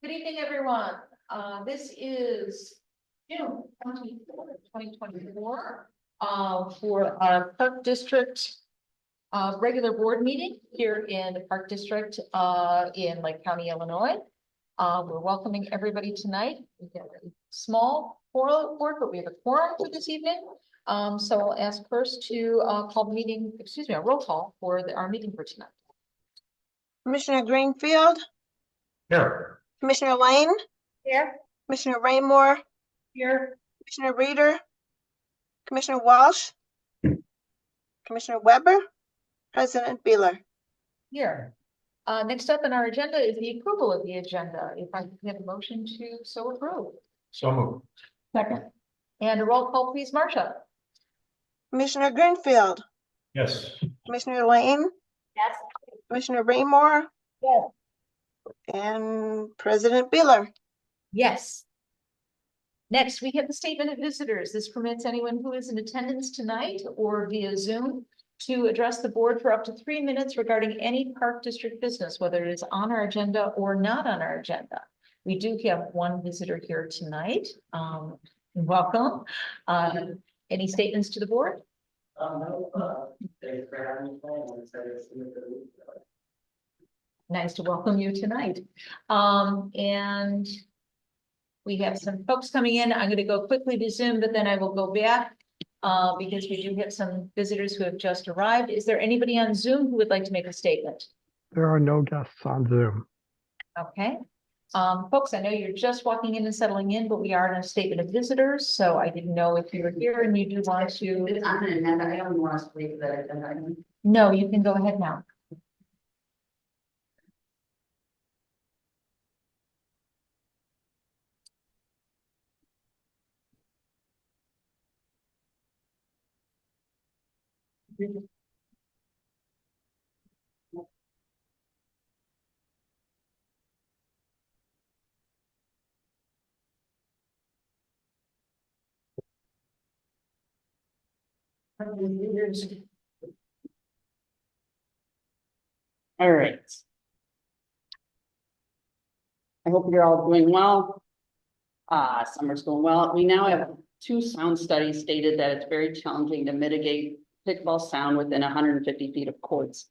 Good evening, everyone. This is June 2024 for our Park District regular board meeting here in the Park District in Lake County, Illinois. We're welcoming everybody tonight. We have a small board, but we have a quorum for this evening. So I'll ask first to call the meeting, a roll call for our meeting for tonight. Commissioner Greenfield. Here. Commissioner Lane. Here. Commissioner Raymore. Here. Commissioner Reeder. Commissioner Walsh. Commissioner Weber. President Beeler. Here. Next up on our agenda is the approval of the agenda. If I can get a motion to so approve. So moved. Second. And a roll call, please, Marcia. Commissioner Greenfield. Yes. Commissioner Lane. Yes. Commissioner Raymore. Yes. And President Beeler. Yes. Next, we have the statement of visitors. This permits anyone who is in attendance tonight or via Zoom to address the board for up to 3 minutes regarding any Park District business, whether it is on our agenda or not on our agenda. We do have one visitor here tonight. Welcome. Any statements to the board? No, thanks for having me. Nice to welcome you tonight. And we have some folks coming in. I'm going to go quickly to Zoom, but then I will go back because we do have some visitors who have just arrived. Is there anybody on Zoom who would like to make a statement? There are no guests on Zoom. Okay. Folks, I know you're just walking in and settling in, but we are in a statement of visitors, so I didn't know if you were here and you do want to. It's on an agenda. I don't want to wait for that agenda. No, you can go ahead now. All right. I hope you're all doing well. Summer's going well. We now have 2 sound studies stated that it's very challenging to mitigate pickleball sound within 150 feet of courts.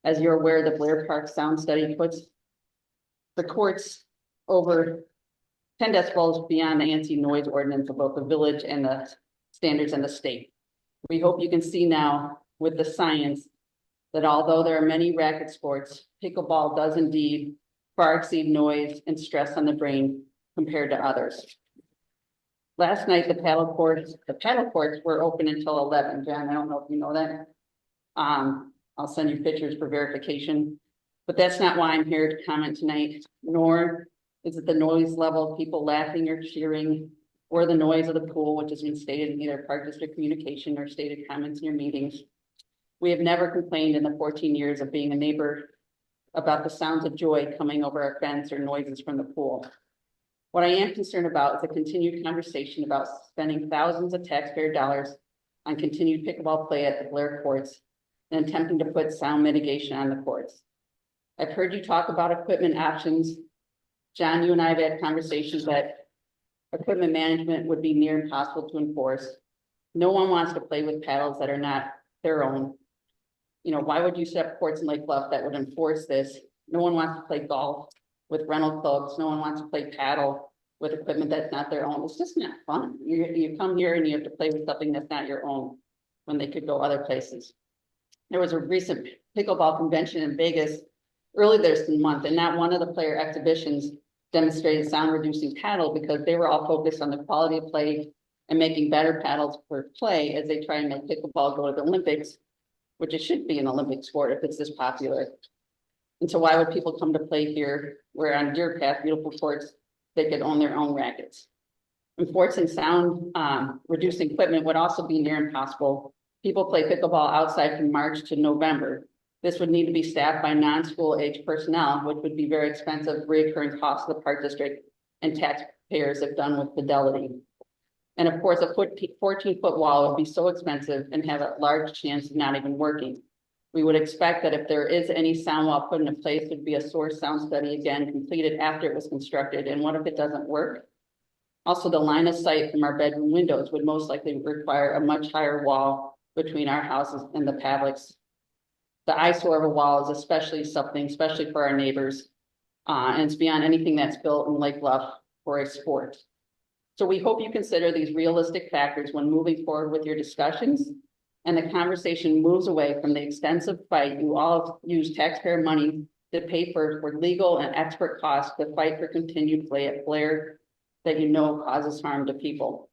As you're aware, the Blair Park Sound Study puts the courts over 10 decibels beyond the anti-noise ordinance of both the village and the standards in the state. We hope you can see now with the science that although there are many racket sports, pickleball does indeed far exceed noise and stress on the brain compared to others. Last night, the paddle courts were open until 11. John, I don't know if you know that. I'll send you pictures for verification, but that's not why I'm here to comment tonight, nor is it the noise level of people laughing or cheering, or the noise of the pool, which has been stated in either Park District communication or stated comments in your meetings. We have never complained in the 14 years of being a neighbor about the sounds of joy coming over our fence or noises from the pool. What I am concerned about is the continued conversation about spending thousands of taxpayer dollars on continued pickleball play at the Blair courts and attempting to put sound mitigation on the courts. I've heard you talk about equipment options. John, you and I have had conversations that equipment management would be near impossible to enforce. No one wants to play with paddles that are not their own. You know, why would you set up courts in Lake Bluff that would enforce this? No one wants to play golf with rental clubs. No one wants to play paddle with equipment that's not their own. It's just not fun. You come here and you have to play with something that's not your own when they could go other places. There was a recent pickleball convention in Vegas early this month, and not one of the player exhibitions demonstrated sound reducing paddle because they were all focused on the quality of play and making better paddles for play as they try and make pickleball go to the Olympics, which it should be an Olympic sport if it's this popular. And so why would people come to play here where on Deer Path, beautiful courts, they could own their own rackets? Enforcing sound reducing equipment would also be near impossible. People play pickleball outside from March to November. This would need to be staffed by non-school age personnel, which would be very expensive, recurring costs of the Park District and taxpayers if done with fidelity. And of course, a 14-foot wall would be so expensive and have a large chance of not even working. We would expect that if there is any sound wall put into place, would be a source sound study again completed after it was constructed, and what if it doesn't work? Also, the line of sight from our bedroom windows would most likely require a much higher wall between our houses and the Pavliks. The eyesore of a wall is especially something, especially for our neighbors. And it's beyond anything that's built in Lake Bluff for a sport. So we hope you consider these realistic factors when moving forward with your discussions. And the conversation moves away from the extensive fight you all use taxpayer money to pay for legal and expert costs to fight for continued play at Blair that you know causes harm to people.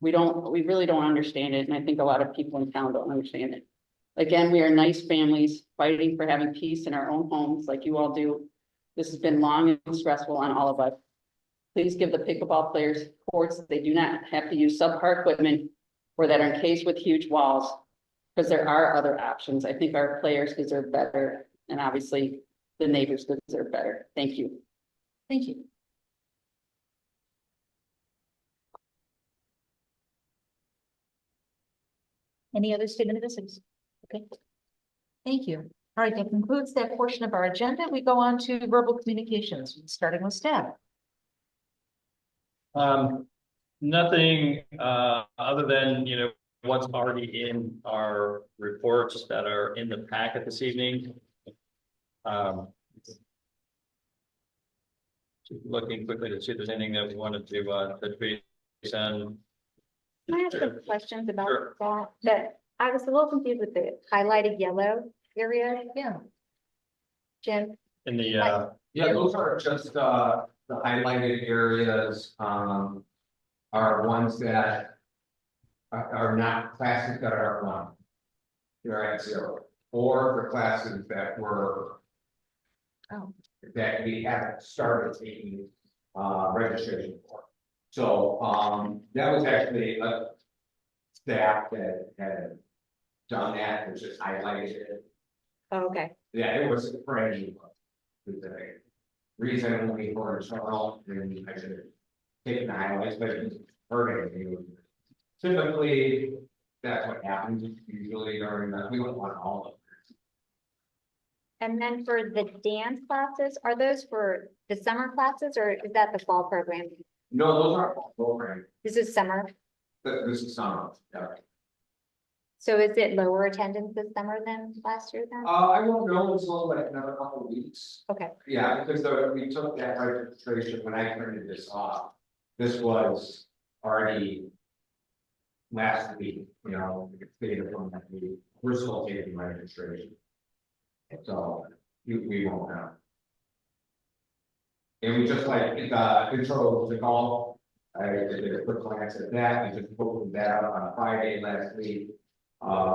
We really don't understand it, and I think a lot of people in town don't understand it. Again, we are nice families fighting for having peace in our own homes like you all do. This has been long and stressful on all of us. Please give the pickleball players courts that they do not have to use subpar equipment or that are encased with huge walls, because there are other options. I think our players deserve better, and obviously the neighbors deserve better. Thank you. Thank you. Any other statement of business? Okay. Thank you. All right, that concludes that portion of our agenda. We go on to verbal communications, starting with staff. Nothing, other than, what's already in our reports that are in the packet this evening. Just looking quickly to see if there's anything that we wanted to touch base on. Can I ask some questions about Sure. that? I was a little confused with the highlighted yellow area. Yeah. Jim, In the, Yeah, those are just the highlighted areas, are ones that are not classes that are one. They're at 0, or the classes that were. Oh. That we haven't started taking registration for. So that was actually a staff that had done that, which just highlighted it. oh, okay, Yeah, it was for any reason only for internal, and I should have taken the highlights, but it hurt anything. Typically, that's what happens usually during the, we don't want all of them. and then for the dance classes, are those for the summer classes or is that the fall program? No, those aren't all programs. This is summer, This is summer, yeah. so is it lower attendance this summer than last year then? I won't know until like another couple of weeks. Okay, Yeah, because we took that registration when I printed this off. This was already last week, it's data from that week. We're still taking registration. So we won't know. And we just like the intro to golf. I did a quick glance at that. I just posted that up on Friday last week.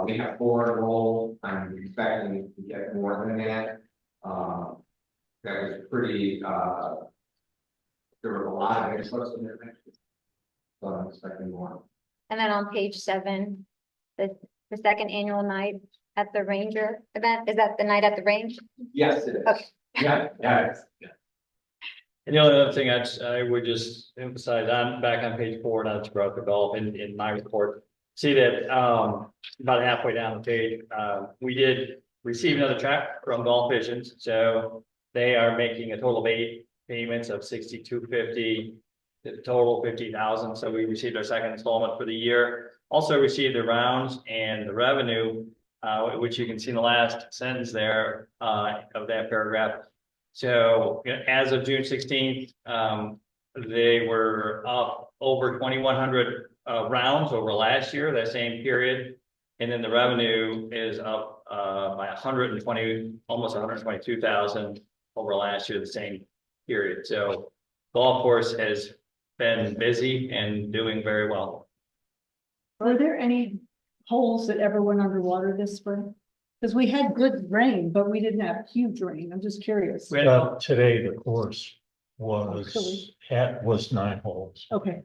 We have 4 enrolled. I'm expecting to get more than that. That was pretty, there was a lot of interest in it. So I'm expecting more. and then on page 7, the second annual night at the Ranger event, is that the night at the range? Yes, it is. Okay. Yeah, it's- yeah. and the only other thing I would just emphasize, I'm back on page 4, now that you brought up the golf in my report. See that, about halfway down the page, we did receive another check from Golf Visions, so they are making a total of 8 payments of $6,250, the total 50,000. So we received our second installment for the year. Also received the rounds and the revenue, which you can see in the last sentence there of that paragraph. So as of June 16th, they were up over 2,100 rounds over last year, that same period. And then the revenue is up by 120, almost 122,000 over last year, the same period. So golf course has been busy and doing very well. Were there any holes that ever went underwater this spring? Because we had good rain, but we didn't have huge rain. I'm just curious. We had- Today, the course was 9 holes. Okay,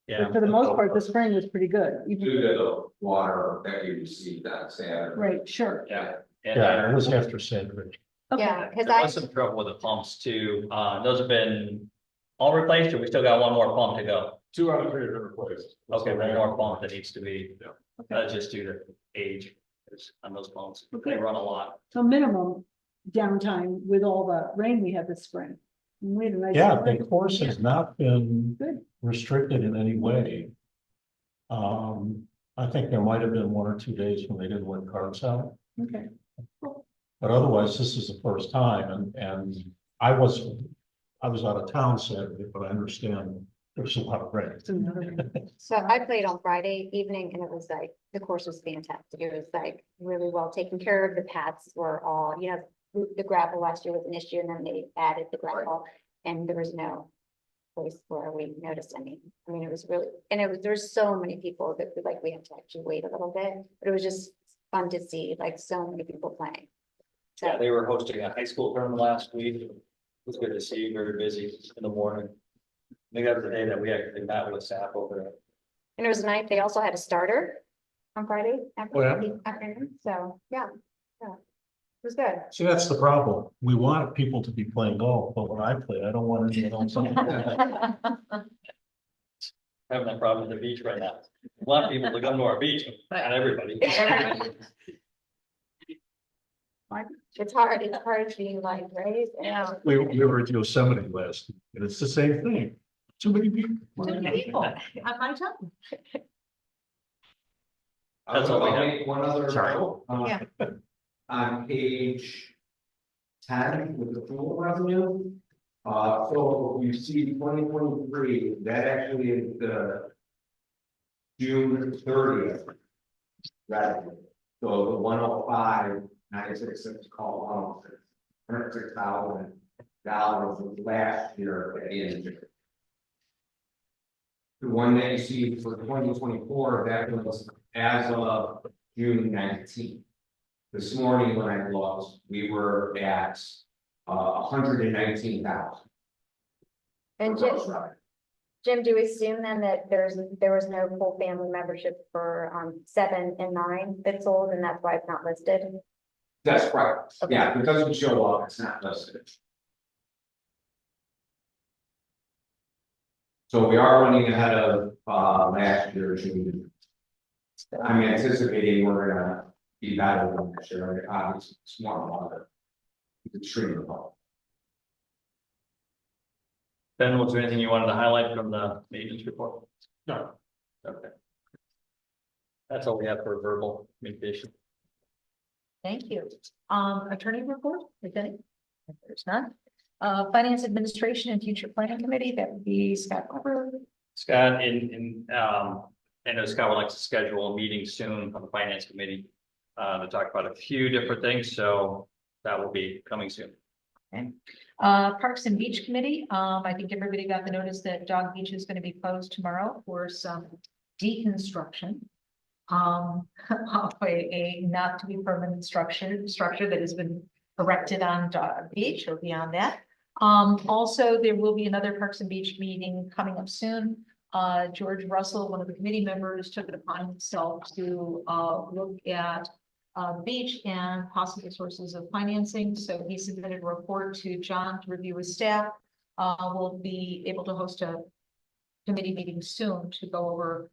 Yeah. but for the most part, the spring was pretty good. Due Even, to the water that we received on Saturday. right, sure. Yeah. Yeah, it was after Saturday. Okay. Yeah, because There was some trouble with the pumps too. Those have been all replaced, or we still got one more pump to go? 2 out of 3 have been replaced. Okay, one more pump that needs to be, Okay. just due to age. on those phones. Okay. They run a lot. So minimum downtime with all the rain we had this spring. We had a nice Yeah, spring. the course has not been Good. restricted in any way. I think there might have been 1 or 2 days when they didn't let cars out, Okay. but otherwise, this is the first time, and I was out of town Saturday, but I understand there's a lot of rain. It's another one. So I played on Friday evening and it was like, the course was fantastic. It was like really well taken care of. The paths were all, the gravel last year was an issue and then they added the gravel and there was no place where we noticed any. I mean, it was really, and there's so many people that we had to actually wait a little bit, but it was just fun to see like so many people playing. So Yeah, they were hosting a high school tournament last week. It was good to see, very busy in the morning. I think that was the day that we actually met with staff over there. and it was nice. They also had a starter on Friday Oh, yeah? afternoon. So yeah, it was good. See, that's the problem. We want people to be playing golf, but when I play, I don't want anyone else. Having that problem at the beach right now. A lot of people to come to our beach, not everybody. It's hard to be like, right? Yeah. We were at Yosemite last, week, and it's the same thing. Too many people. Too many people on my time. That's all we I'll have. make one other Sorry. note, Yeah. on page 10 with the pool revenue. So you see 2023, that actually is the June 30th revenue. So the 105,966 call $106,000 was last year at the end of June. The one that you see for 2024, that was as of June 19th. This morning when I looked, we were at 119,000. And Jim, do we assume then that there was no full family membership for 7 and 9 that sold and that's why it's not listed? That's right. Okay. Yeah, if it doesn't show up, it's not listed. So we are running ahead of last year. June. I'm anticipating we're gonna be better than last year. Obviously, it's more water. It's extremely low. Ben, was there anything you wanted to highlight from the maintenance report? No. Okay. That's all we have for verbal communication. Thank you. Attorney report, if any? If there's none. Finance Administration and Future Planning Committee, that would be Scott Cooper. Scott, I know Scott would like to schedule a meeting soon on the finance committee to talk about a few different things, so that will be coming soon. Okay. Parks and Beach Committee, I think everybody got the notice that Dog Beach is going to be closed tomorrow for some deconstruction. Of a not to be permanent structure that has been erected on Dog Beach or beyond that. Also, there will be another Parks and Beach meeting coming up soon. George Russell, one of the committee members, took it upon himself to look at the beach and possible sources of financing. So he submitted a report to John to review with staff. We'll be able to host a committee meeting soon to go over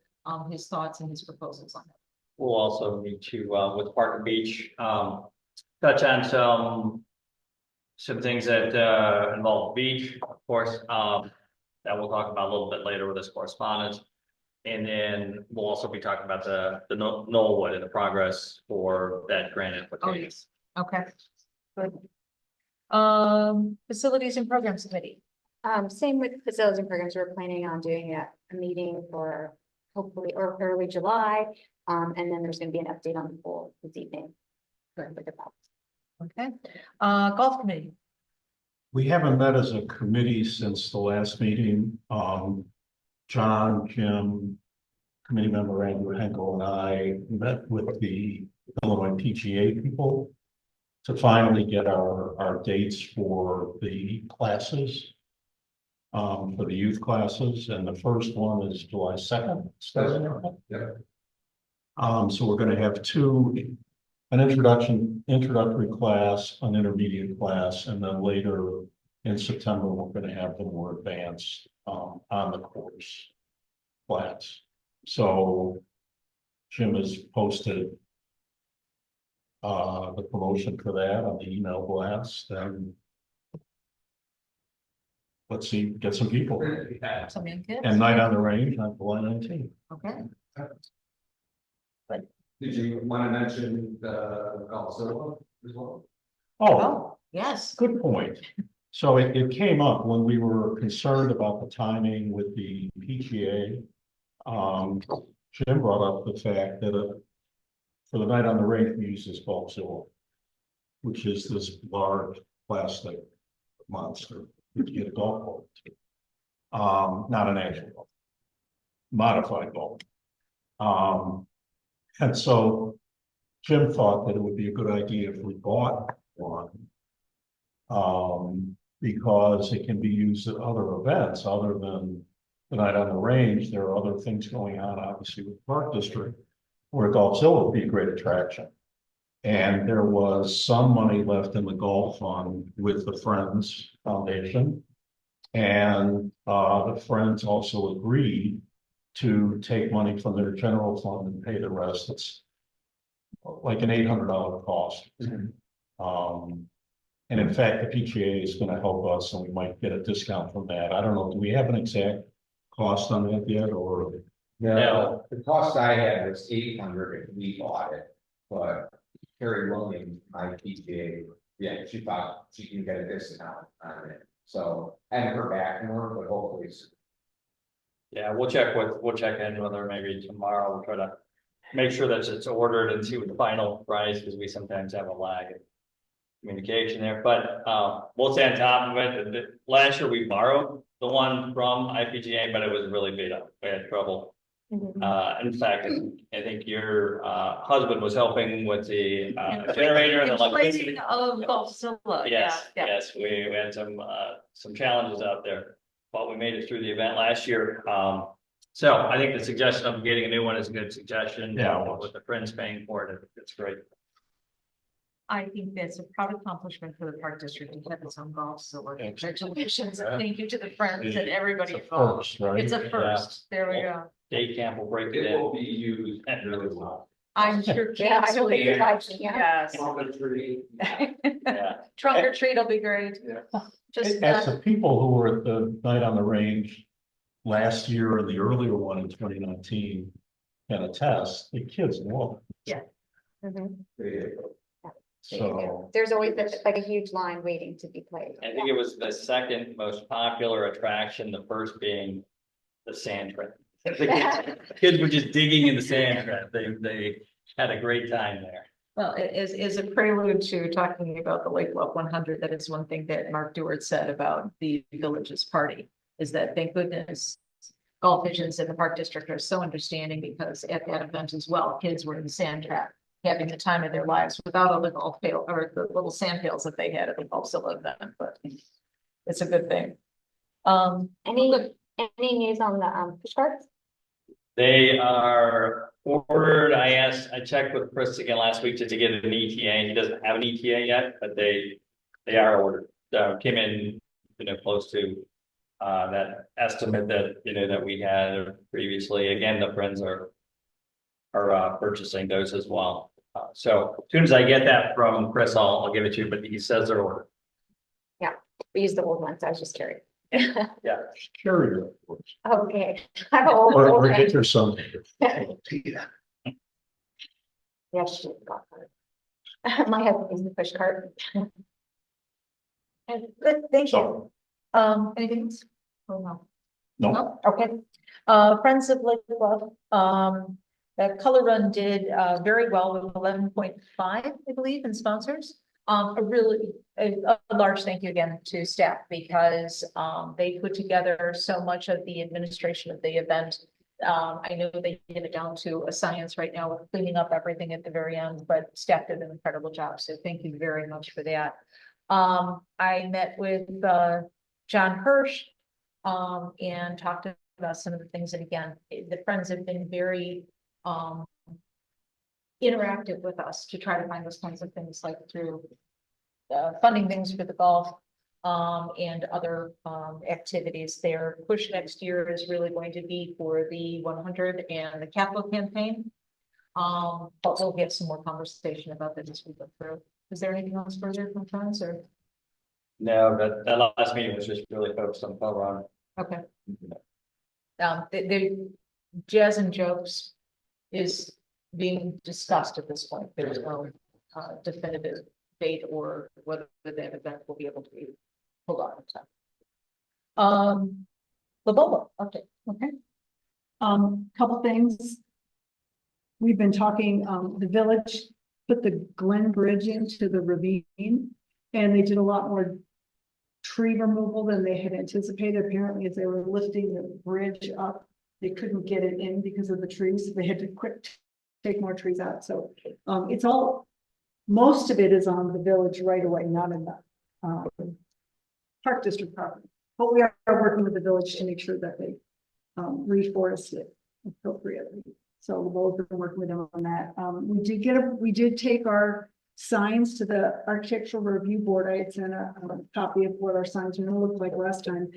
his thoughts and his proposals on it. We'll also need to, with Park and Beach, touch on some things that involve the beach, of course, that we'll talk about a little bit later with this correspondence. And then we'll also be talking about the Knollwood and the progress for that grant Oh, application. yes. Okay. Good. Facilities and Programs Committee. Same with facilities and programs. We're planning on doing a meeting for hopefully or early July. And then there's going to be an update on the pool this evening. Okay. Golf Committee. We haven't met as a committee since the last meeting. John, Jim, committee member Andrew Henkel and I met with the Illinois PGA people to finally get our dates for the classes. For the youth classes, and the first one is July 2nd. Yeah. So we're gonna have an introductory class, an intermediate class, and then later in September, we're gonna have the more advanced on the course class. So Jim has posted the promotion for that on the email blast, and let's see, get some people. Some young kids. And Night on the Range on July 19th. Okay. Did you want to mention the Godzilla as well? Oh, Oh, yes. good point. So it came up when we were concerned about the timing with the PGA. Jim brought up the fact that for the Night on the Range, we use this Godzilla, which is this large plastic monster that you get a golf ball to. Not an actual golf, modified golf. And so Jim thought that it would be a good idea if we bought one. Because it can be used at other events other than the Night on the Range. There are other things going on, obviously, with the Park District, where Golfzilla would be a great attraction. And there was some money left in the golf fund with the Friends Foundation. And the Friends also agreed to take money from their general fund and pay the rest. It's like an $800 cost. And in fact, the PGA is going to help us, and we might get a discount from that. I don't know, do we have an exact cost on that yet, or? No, the cost I had was 800 and we bought it, but Carrie Williams, my PTA, yeah, she thought she can get a discount on it. So I haven't heard back from her, but hopefully soon. Yeah, we'll check in with her maybe tomorrow. We'll try to make sure that it's ordered and see what the final price, because we sometimes have a lag in communication there, but we'll stay on top of it. Last year we borrowed the one from IPGA, but it was really beat up. We had trouble. In fact, I think your husband was helping with the generator and the electricity. Of Golfzilla. Yes, yes, we had some challenges out there, but we made it through the event last year. So I think the suggestion of getting a new one is a good suggestion. Yeah. With the Friends paying for it, it's great. I think that's a proud accomplishment for the Park District to have its own Golfzilla. Thanks. Congratulations, Yeah. and thank you to the friends and everybody It's a involved. first, right? It's a first, there we go. Day camp will break it It will in. be used really well. I'm sure. Yeah, I don't think kids it's will- actually, yeah. Yes. Yeah. Trunk or treat will be great. Just, As the people who were at the Night on the Range last year and the earlier one in 2019 can attest, the kids love it. Mhm. So, There's always like a huge line waiting to be played. I think it was the second most popular attraction, the first being the sand trap. The kids were just digging in the sand trap. They had a great time there. well, it is a prelude to talking about the Lake Bluff 100. That is one thing that Mark Dewart said about the Villages Party, is that thank goodness golf pigeons in the Park District are so understanding, because at that event as well, kids were in the sand trap, having the time of their lives without all the golf pail or the little sand pails that they had at the Golfzilla event, but it's a good thing. Any news on the push carts? They are ordered. I checked with Chris again last week just to get an ETA. He doesn't have an ETA yet, but they are ordered. Came in, close to that estimate that we had previously. Again, the Friends are purchasing those as well. So as soon as I get that from Chris, I'll give it to you, but he says they're ordered. We used the old ones, I was just curious. Yeah. carrier, of course. Okay. I'm old, Or okay. get your son. Yeah, she got cart. My husband used the push cart. Good, thank you. So, Anything else? Oh, no. no, Okay. Friends of Lake Bluff, the Color Run did very well with 11.5, I believe, in sponsors. A large thank you again to staff, because they put together so much of the administration of the event. I know they get it down to a science right now with cleaning up everything at the very end, but staff did an incredible job. So thank you very much for that. I met with John Hirsch and talked about some of the things. And again, the Friends have been very interactive with us to try to find those kinds of things, like through funding things for the golf and other activities. Their push next year is really going to be for the 100 and the capital campaign. But we'll get some more conversation about that as we go through. Is there anything else further from friends or? No, that last meeting was just really focused on Pell Run. Okay. The jazz and jokes is being discussed at this point. There's no definitive date or whether that event will be able to be pulled off in time. The Bobo update. Okay. Couple things. We've been talking, the village put the Glen Bridge into the ravine, and they did a lot more tree removal than they had anticipated. Apparently, as they were lifting the bridge up, they couldn't get it in because of the trees. So they had to take more trees out. So it's all, most of it is on the village right away, not in the Park District property. But we are working with the village to make sure that they reforest it appropriately. So we've been working with them on that. We did take our signs to the Architectural Review Board. I had sent a copy of what our signs are gonna look like last time.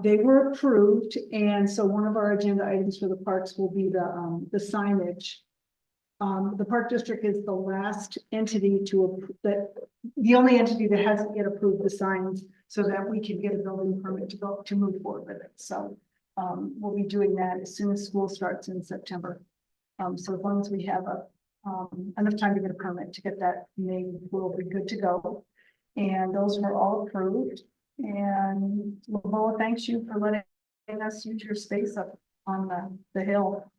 They were approved, and so one of our agenda items for the parks will be the signage. The Park District is the last entity the only entity that hasn't yet approved the signs, so that we can get a building permit to move forward with it. So we'll be doing that as soon as school starts in September. So as long as we have enough time to get a permit to get that made, we'll be good to go. And those were all approved. And Lobola, thanks you for letting us use your space up on the hill.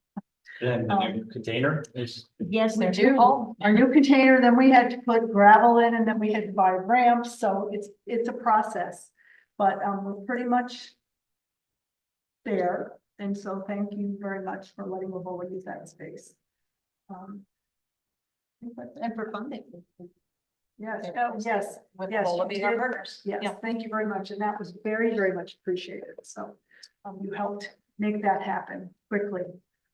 Then the new container is, Yes, We they're do. all. Our new container, then we had to put gravel in, and then we had to buy ramps, so it's a process. But we're pretty much there, and so thank you very much for letting Lobola use that space. And for funding. Yes, Yeah. yes, With yes, all of you these our did. partners. yes, Yeah. thank you very much, and that was very, very much appreciated, so you helped make that happen quickly.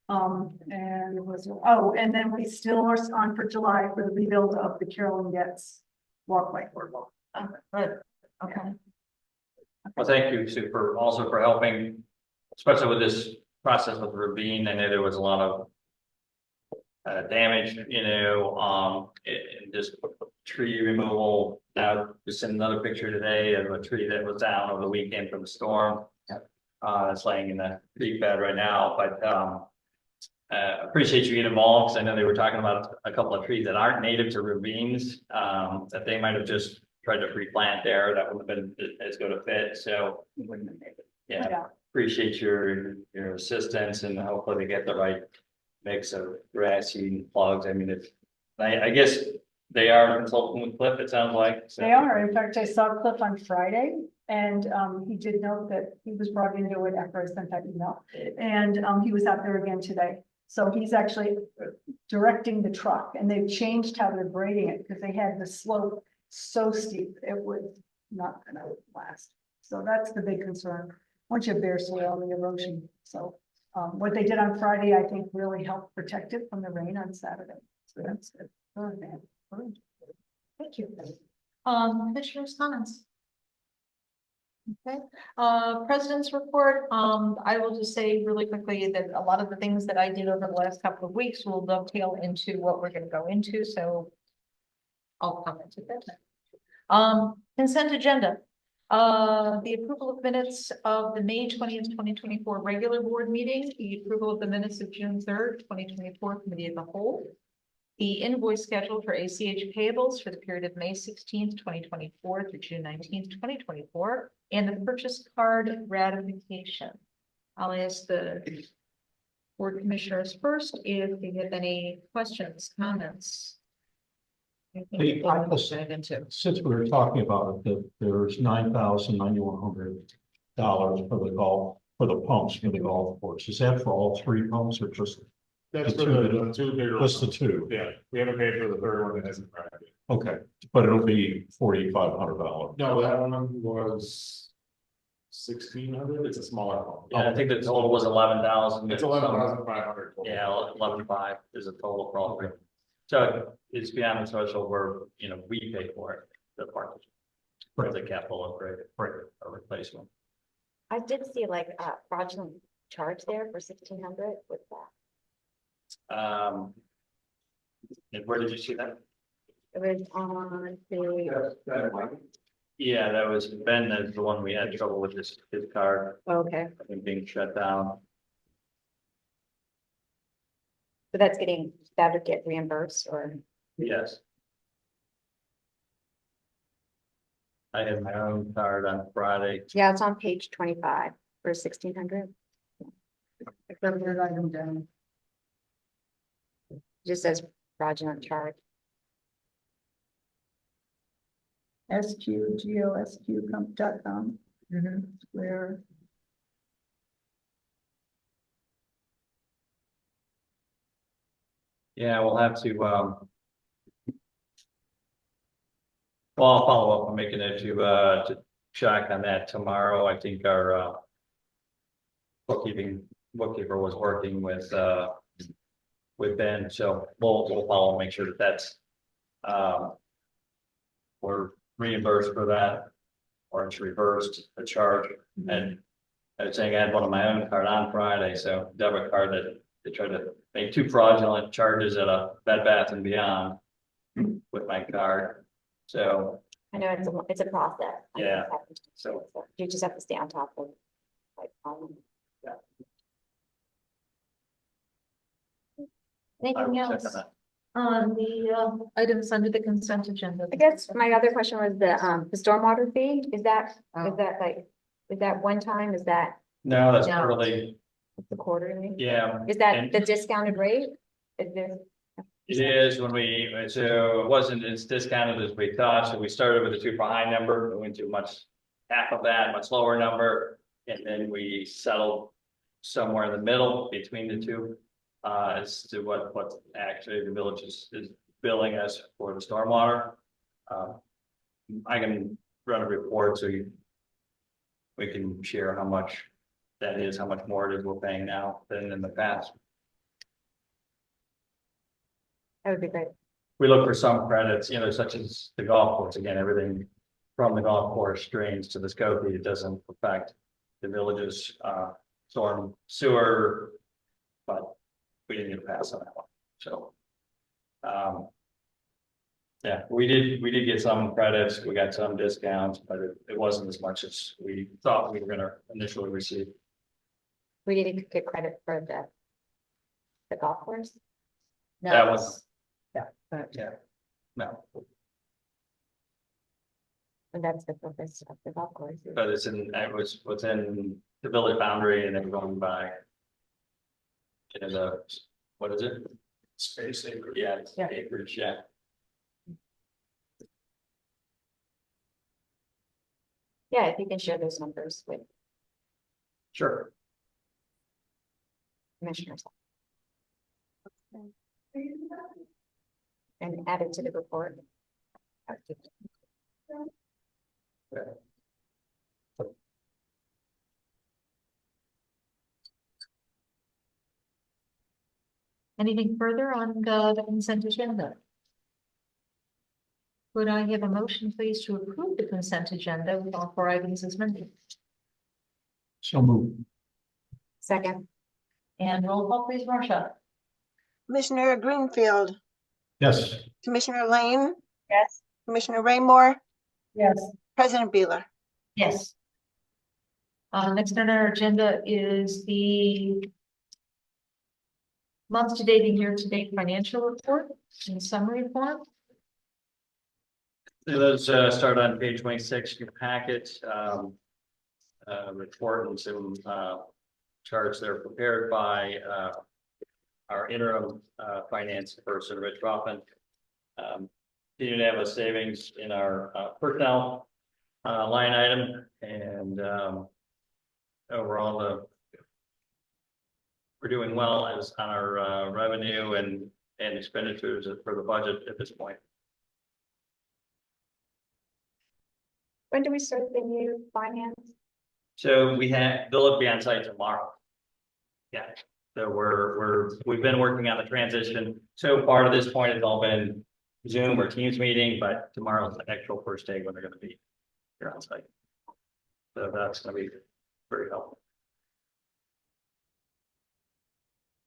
And it was, and then we still are on for July for the rebuild of the Carolyn Getz walkway. Good. Okay. well, thank you, Sue, also for helping, especially with this process with the ravine. I know there was a lot of damage, and just tree removal. Now, just sent another picture today of a tree that was down over the weekend from the storm. It's laying in the creek bed right now, but appreciate you getting involved, because I know they were talking about a couple of trees that aren't native to ravines, that they might have just tried to replant there. That would have been as good a fit. So yeah, appreciate your assistance, and hopefully they get the right mix of grassy plugs. I mean, I guess they are consulting with Cliff, it sounds like. So. They are. In fact, I saw Cliff on Friday, and he did note that he was brought into it after I sent that email. And he was out there again today. So he's actually directing the truck, and they've changed how they're grading it, because they had the slope so steep it was not gonna last. So that's the big concern. Once you have bare soil and the erosion. So what they did on Friday, I think, really helped protect it from the rain on Saturday. So that's good. Good, man. Good. Thank you. Commissioners' comments. Okay, President's report. I will just say really quickly that a lot of the things that I did over the last couple of weeks will dovetail into what we're going to go into. So I'll comment at that time. Consent agenda. The approval of minutes of the May 20th, 2024 regular board meeting, the approval of the minutes of June 3rd, 2024 committee of the whole, the invoice schedule for ACH payables for the period of May 16th, 2024 through June 19th, 2024, and the purchase card ratification. I'll ask the board commissioners first if you have any questions, comments. Hey, since we were talking about it, that there's $9,900 for the pumps for the golf course. Is that for all three pumps or just? That's The for two the two bigger. Just the ones. two? Yeah, we haven't paid for the third one that hasn't arrived yet. Okay, but it'll be $4,500. No, that one was 1,600. It's a smaller one. Yeah, I think the total was 11,000. It's 11,500. Yeah, 11,500 is a total probably. So it's beyond the threshold where, we pay for it, the park. For the capital upgrade, or replacement. I did see like a fraudulent charge there for 1,600 with that. And where did you see that? It was on the, Yeah, that was Ben, is the one we had trouble with his card, okay, I think being shut down. so that's that would get reimbursed or, Yes. I had my own card on Friday. yeah, it's on page 25 for 1,600. Third item down. Just says fraudulent charge. SQGOSQ.com, where Yeah, we'll have to, well, I'll follow up. I'm making it to check on that tomorrow. I think our, bookkeeper was working with Ben, so we'll follow, make sure that that's, we're reimbursed for that, or it's reversed, the charge. And I was saying I had one of my own card on Friday, so debit card that they tried to make 2 fraudulent charges at a Bed Bath and Beyond with my card. So, I know it's a process. Yeah. so You just have to stay on top of like, I Anything will check else on that. on the items under the consent agenda? I guess my other question was the stormwater fee, is that one time, is that No, that's No. really, the quarterly? yeah. Is that And- the discounted rate? Is this? It is when so it wasn't as discounted as we thought, so we started with a super high number, we went to half of that, much lower number. And then we settled somewhere in the middle between the two, as to what actually the village is billing us for the stormwater. I can run a report so we can share how much that is, how much more it is we're paying now than in the past. That would be great. We look for some credits, such as the golf course, again, everything from the golf course drains to the Skokie. It doesn't affect the village's storm sewer, but we didn't get a pass on that one, so. Yeah, we did get some credits, we got some discounts, but it wasn't as much as we thought we were gonna initially receive. We didn't get credit for the golf course. That was, but yeah, no, And that's the purpose of the golf course. but it was within the village boundary and then going by. What is it? Space acre. Yeah, it's Yeah. acreage, yeah. Yeah, if you can share those numbers with Sure. commissioners. And add it to the report. Anything further on the consent agenda? Would I have a motion, please, to approve the consent agenda with all 4 items as mentioned? So moved. Second, And roll call, please, Marcia. Commissioner Greenfield, Yes. Commissioner Lane, yes, Commissioner Raymore, yes, President Beeler. Yes. Next on our agenda is the month to date and year to date financial report in summary form. So let's start on page 26 of your packet. Report and some charts that are prepared by our interim finance person, Rich Hoffman. Continue to have a savings in our personnel line item, and overall we're doing well as on our revenue and expenditures for the budget at this point. when do we start the new finance? So they'll be on site tomorrow. Yeah, so we've been working on the transition. So far to this point, it's all been Zoom or Teams meeting, but tomorrow's the actual first day when they're gonna be here on site. So that's gonna be very helpful.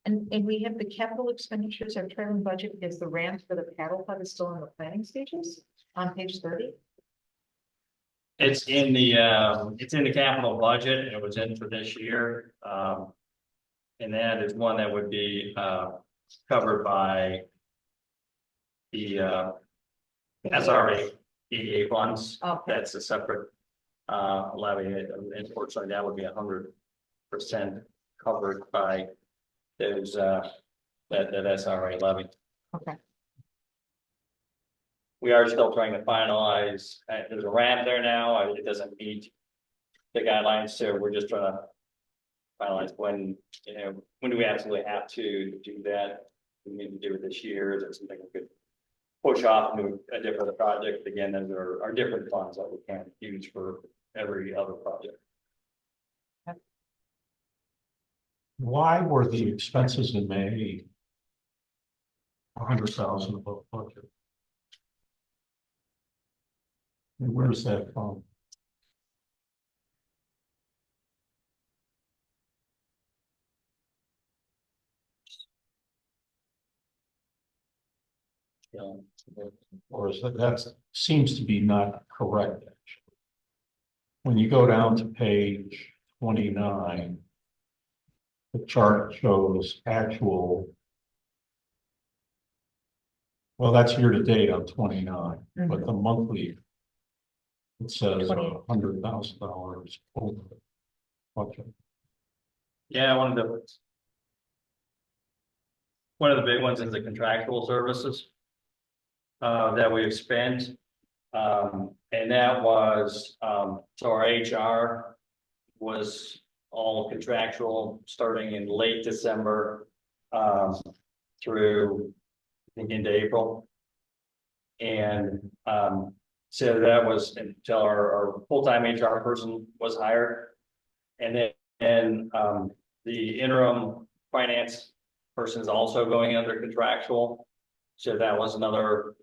And we have the capital expenditures, our trailing budget is the ramp for the paddle pub is still in the planning stages on page 30. It's in the capital budget, and it was in for this year. And that is one that would be, covered by the, SRA EA funds. Okay. That's a separate, levy. Unfortunately, that would be 100% covered by those, that SRA levy. Okay. We are still trying to finalize, there's a ramp there now, it doesn't meet the guidelines, so we're just trying to finalize when, when do we absolutely have to do that? We need to do it this year, is there something we could push off and do a different project? Again, those are different funds that we can't use for every other project. Why were the expenses in May 100,000 above budget? And where's that from? Or is that seems to be not correct, actually. When you go down to page 29, the chart shows actual. Well, that's year to date on 29, but the monthly, it says $100,000 over budget. Yeah, one of the big ones is the contractual services that we've spent. And that was, so our HR was all contractual starting in late December through, I think, into April. And so that was until our full-time HR person was hired. And then the interim finance person is also going under contractual. So that was another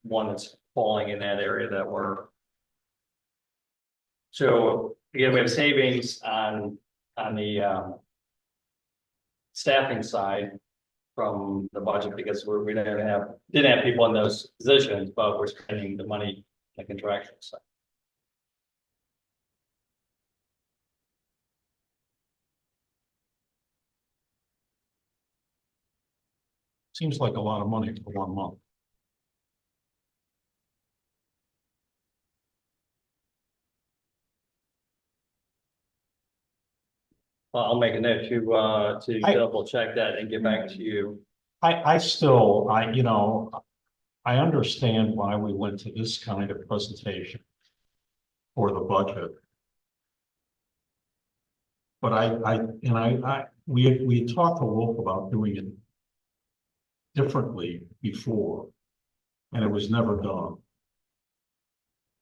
one that's falling in that area that we're. So again, we have savings on the staffing side from the budget because we didn't have people in those positions, but we're spending the money on the contractual side. Seems like a lot of money for 1 month. Well, I'll make a note to double check that and get back to you. I understand why we went to this kind of presentation for the budget. But we had talked to Wolf about doing it differently before, and it was never done.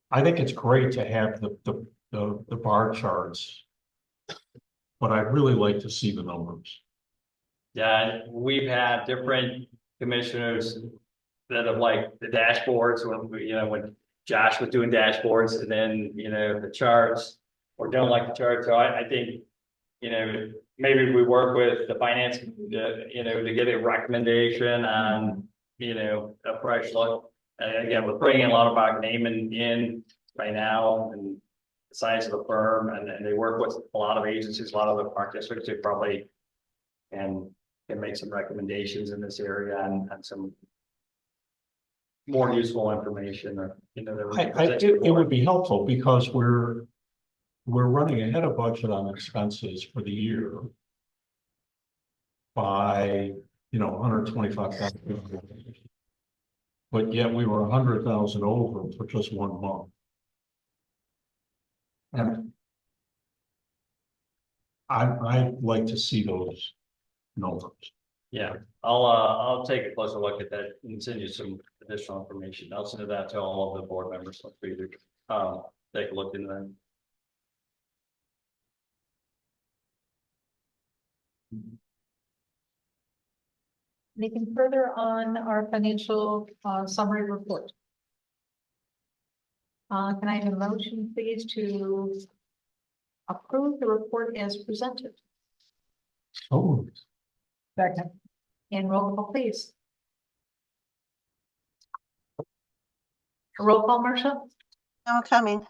I think it's great to have the bar charts, but I'd really like to see the numbers. Yeah, we've had different commissioners that have liked the dashboards when Josh was doing dashboards, and then the charts, or don't like the charts. So I think maybe we work with the finance to get a recommendation on a fresh look. And again, we're bringing a lot of our naming in right now and the size of the firm, and they work with a lot of agencies, a lot of the park districts who probably can make some recommendations in this area and some more useful information, or it would be helpful because we're running ahead of budget on expenses for the year by $125,000, but yet we were 100,000 over for just 1 month. And I'd like to see those numbers. Yeah, I'll take a closer look at that and send you some additional information. I'll send that to all of the board members. So for you to take a look into that. Anything further on our financial summary report? Can I have a motion, please, to approve the report as presented? Oh, Second. And roll call, please. Roll call, Marcia? I'm coming.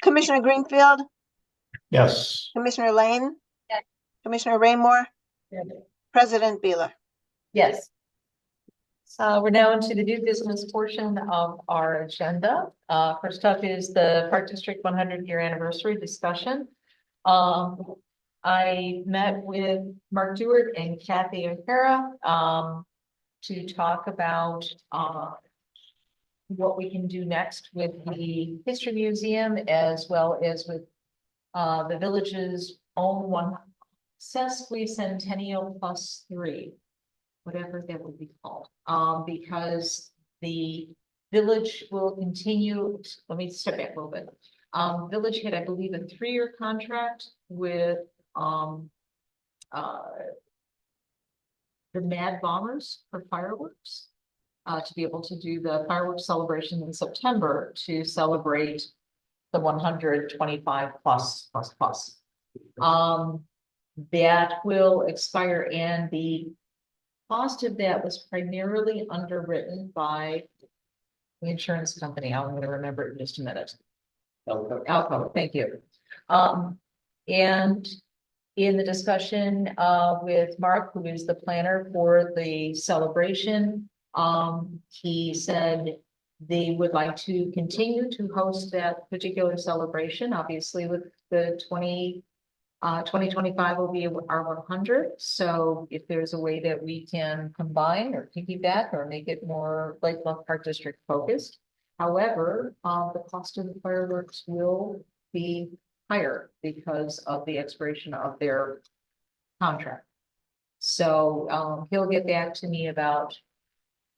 Commissioner Greenfield, Yes. Commissioner Lane. Yes. Commissioner Raymore, Yes. President Beeler. Yes. So we're now into the new business portion of our agenda. First up is the Park District 100-year anniversary discussion. I met with Mark Dewart and Kathy O'Hara, to talk about, what we can do next with the History Museum as well as with, the village's own sesquicentennial plus 3. Whatever that would be called, because the village will continue, let me step back a little bit. Village had, I believe, a 3-year contract with, the Mad Bombers for fireworks. To be able to do the fireworks celebration in September to celebrate the 125 plus. That will expire, and the cost of that was primarily underwritten by the insurance company. I'm going to remember it in just a minute. Alco, thank you. And in the discussion with Mark, who is the planner for the celebration, he said they would like to continue to host that particular celebration. Obviously, with the 2025 will be our 100. So if there's a way that we can combine or piggyback or make it more Lake Bluff Park District focused. However, the cost of the fireworks will be higher because of the expiration of their contract. So he'll get back to me about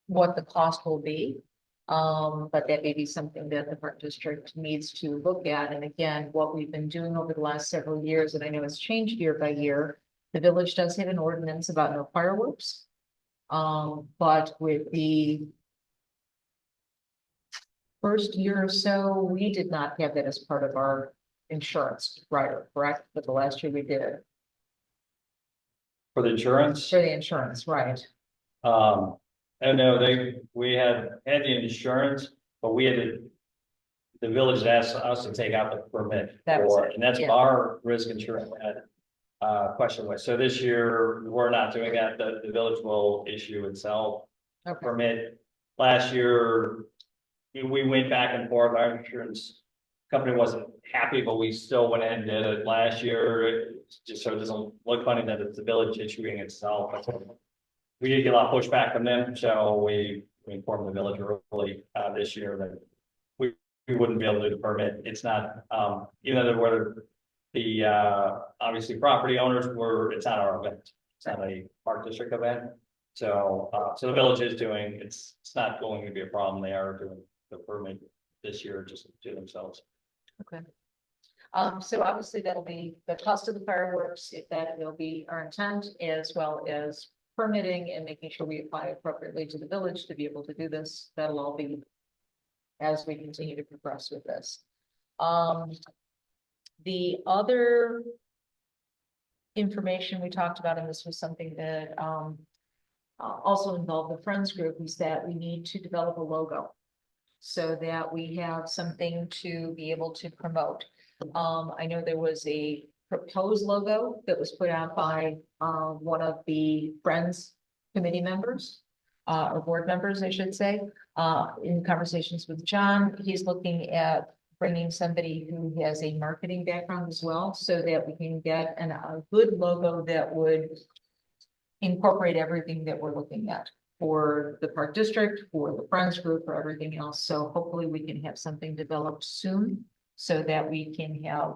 what the cost will be. But that may be something that the Park District needs to look at. And again, what we've been doing over the last several years, and I know it's changed year by year, the village does have an ordinance about no fireworks. But with the first year or so, we did not have that as part of our insurance rider, correct? But the last year we did it For the insurance, for the insurance, right? I know we had the insurance, but we had the village asked us to take out the permit That was for, it, and that's yeah. our risk insurance had question with. So this year, we're not doing that. The village will issue itself Okay. permit. Last year, we went back and forth. Our insurance company wasn't happy, but we still went ahead and did it last year. Just so it doesn't look funny that it's the village issuing itself. We did get a lot of pushback from them, so we informed the village early this year that we wouldn't be able to do the permit. It's not, even though whether the obviously property owners were, it's not our event. It's not a Park District event. So the village is doing, it's not going to be a problem. They are doing the permit this year just to themselves. Okay. So obviously that'll be the cost of the fireworks, if that will be our intent, as well as permitting and making sure we apply appropriately to the village to be able to do this. That'll all be as we continue to progress with this. The other information we talked about, and this was something that also involved the Friends group, is that we need to develop a logo so that we have something to be able to promote. I know there was a proposed logo that was put out by one of the Friends committee members, or board members, I should say. In conversations with John, he's looking at bringing somebody who has a marketing background as well, so that we can get a good logo that would incorporate everything that we're looking at for the Park District, for the Friends group, for everything else. So hopefully we can have something developed soon so that we can have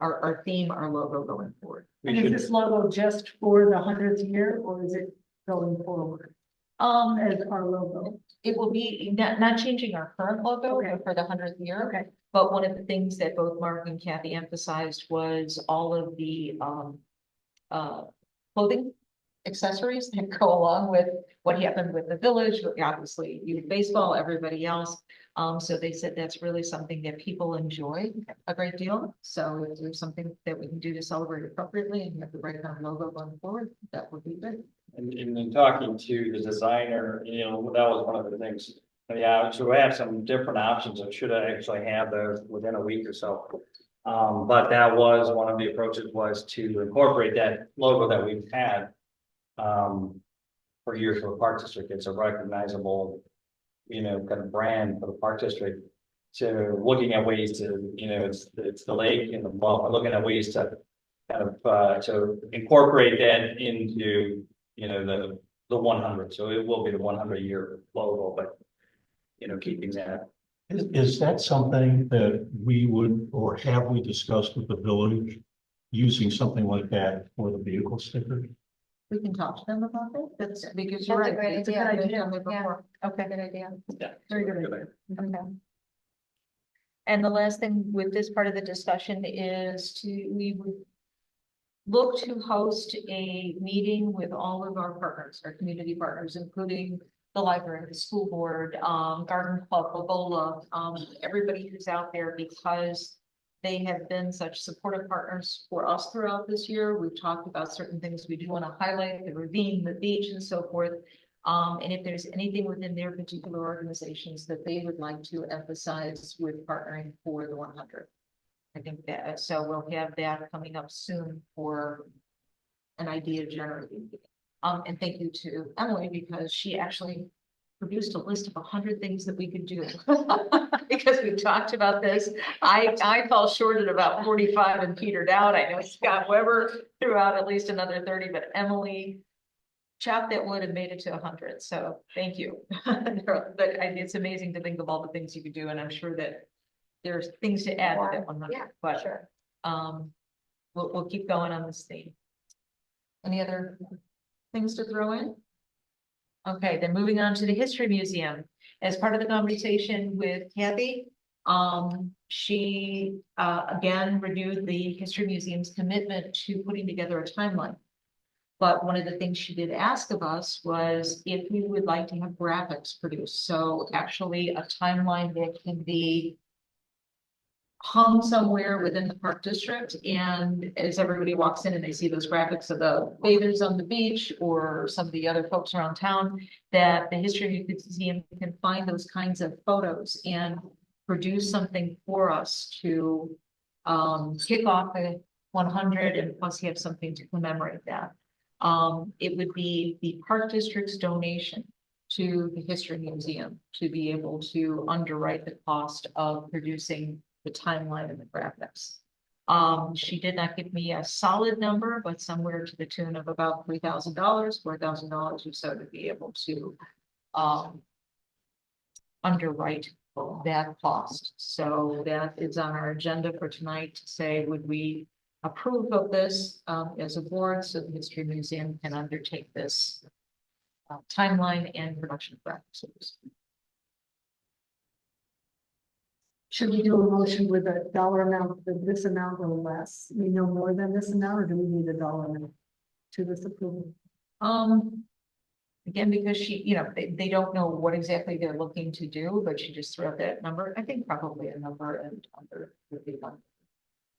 our theme, our logo going forward. And is this logo just for the 100th year, or is it going forward as our logo? It will be not changing our current logo Okay. for the 100th year. Okay. But one of the things that both Mark and Kathy emphasized was all of the clothing accessories that go along with what happened with the village, obviously youth baseball, everybody else. So they said that's really something that people enjoy a great deal. So if there's something that we can do to celebrate appropriately and have the right kind of logo going forward, that would be good. And in talking to the designer, that was one of the things. Yeah, so we have some different options. I should actually have those within a week or so. But that was one of the approaches, was to incorporate that logo that we've had for years for the Park District. It's a recognizable, kind of brand for the Park District. So looking at ways to, it's the lake and the well, looking at ways to kind of to incorporate that into, the 100. So it will be the 100-year logo, but keeping that. Is that something that we would, or have we discussed with the village, using something like that for the vehicle sticker? We can talk to them about that. That's because That's you're a right. great It's a idea. good idea. Yeah. Before. Okay. Good idea. Yeah. Very good idea. Okay. And the last thing with this part of the discussion is we would look to host a meeting with all of our partners, our community partners, including the library, the school board, garden club, Lagola, everybody who's out there, because they have been such supportive partners for us throughout this year. We've talked about certain things we do want to highlight, the ravine, the beach, and so forth. And if there's anything within their particular organizations that they would like to emphasize with partnering for the 100. I think that, so we'll have that coming up soon for an idea generating. And thank you to Emily, because she actually produced a list of 100 things that we could do. Because we've talked about this. I fell short at about 45 and petered out. I know Scott Weber threw out at least another 30, but Emily chopped that wood and made it to 100. So thank you. But it's amazing to think of all the things you could do. And I'm sure that there's things to add to that 100, Yeah, but sure. we'll keep going on this theme. Any other things to throw in? Okay, then moving on to the History Museum. As part of the conversation with Kathy, she again renewed the History Museum's commitment to putting together a timeline. But one of the things she did ask of us was if we would like to have graphics produced. So actually a timeline that can be hung somewhere within the Park District, and as everybody walks in and they see those graphics of the bathers on the beach or some of the other folks around town, that the History Museum can find those kinds of photos and produce something for us to kick off the 100, and plus you have something to commemorate that. It would be the Park District's donation to the History Museum to be able to underwrite the cost of producing the timeline and the graphics. She did not give me a solid number, but somewhere to the tune of about $3,000, $4,000 or so to be able to underwrite that cost. So that is on our agenda for tonight to say, would we approve of this as a board so the History Museum can undertake this timeline and production practices. Should we do a motion with a dollar amount, this amount or less? We know more than this amount, or do we need a dollar amount to this approval? Again, because she, they don't know what exactly they're looking to do, but she just threw out that number. I think probably a number and under would be fine.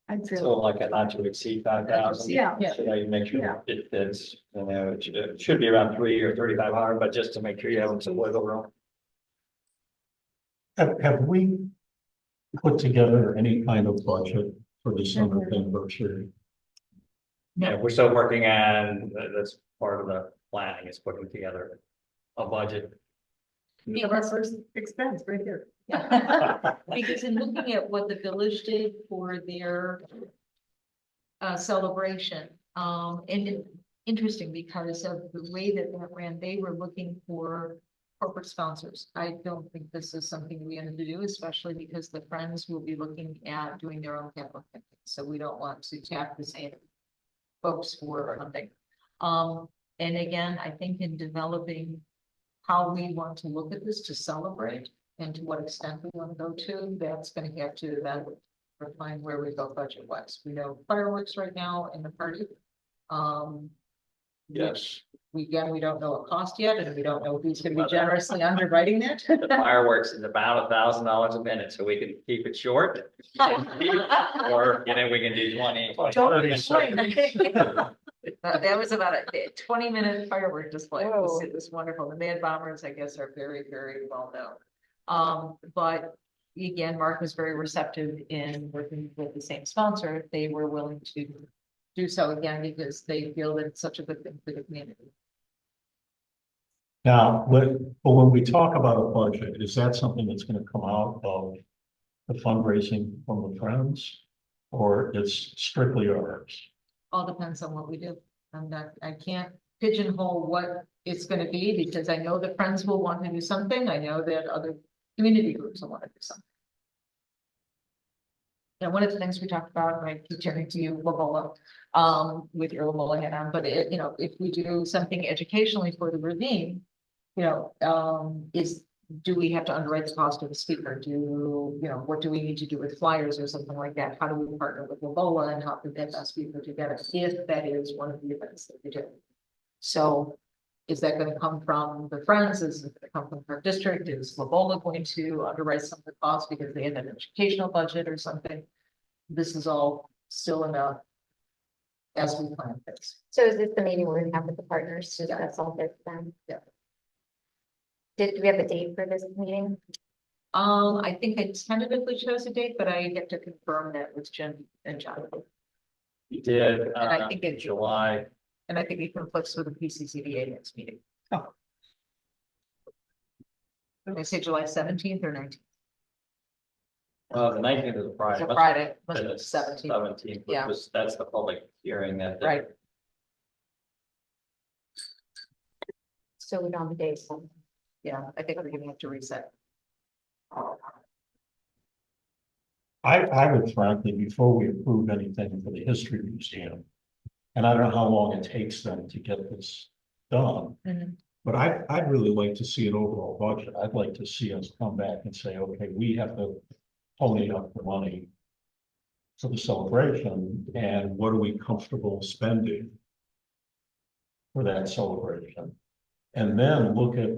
I'd say, So like a not to exceed 5,000. yeah, So you make Yeah. sure it fits, it should be around 3 or 3,500, but just to make sure you have some wiggle room. Have we put together any kind of budget for the summer anniversary? Yeah, we're still working on, that's part of the planning, is putting together a budget. we have our first expense right here. Because in looking at what the village did for their celebration, and interesting because of the way that ran, they were looking for corporate sponsors. I don't think this is something we have to do, especially because the Friends will be looking at doing their own capital campaign. So we don't want to tap the same folks for funding. And again, I think in developing how we want to look at this to celebrate and to what extent we want to go to, that's going to have to then refine where we go budget wise. We know fireworks right now in the party. Yes. we don't know what cost yet, and we don't know who's gonna be generously underwriting that. The fireworks is about $1,000 a minute, so we can keep it short. Or, we can do 20. Don't explain. That was about a 20-minute firework display. It was wonderful. The Mad Bombers, I guess, are very, very well known. But again, Mark was very receptive in working with the same sponsor. If they were willing to do so again, because they feel that it's such a good thing for the community. Now, but when we talk about a budget, is that something that's gonna come out of the fundraising from the Friends? Or it's strictly ours? All depends on what we do. I can't pigeonhole what it's gonna be, because I know the Friends will want to do something. I know that other community groups will want to do something. And one of the things we talked about, and I keep turning to you, Lobola, with your Lobola hat on, but if we do something educationally for the ravine, do we have to underwrite the cost of the speaker? What do we need to do with flyers or something like that? How do we partner with Lobola, and how could that best be put together if that is one of the events that we do? So is that going to come from the Friends? Is it going to come from our district? Is Lobola going to underwrite some of the costs because they have an educational budget or something? This is all still in as we plan things. So is this the meeting we're gonna have with the partners? So that's all this then? Yeah. Do we have a date for this meeting? I think I tentatively chose a date, but I get to confirm that with Jim and Jonathan. You did, And I think in July. And I think it conflicts with the PCCDA next meeting. Oh. Did I say July 17th or 19th? The 19th is a Friday. It's a Friday, must be Then it's 17th. 17th, Yeah. that's the public hearing that. Right. So we don't have a date. So Yeah, I think we're gonna have to reset. I would frankly, before we approve anything for the History Museum, and I don't know how long it takes them to get this done. Mhm. But I'd really like to see an overall budget. I'd like to see us come back and say, okay, we have to pony up the money for the celebration, and what are we comfortable spending for that celebration? And then look at,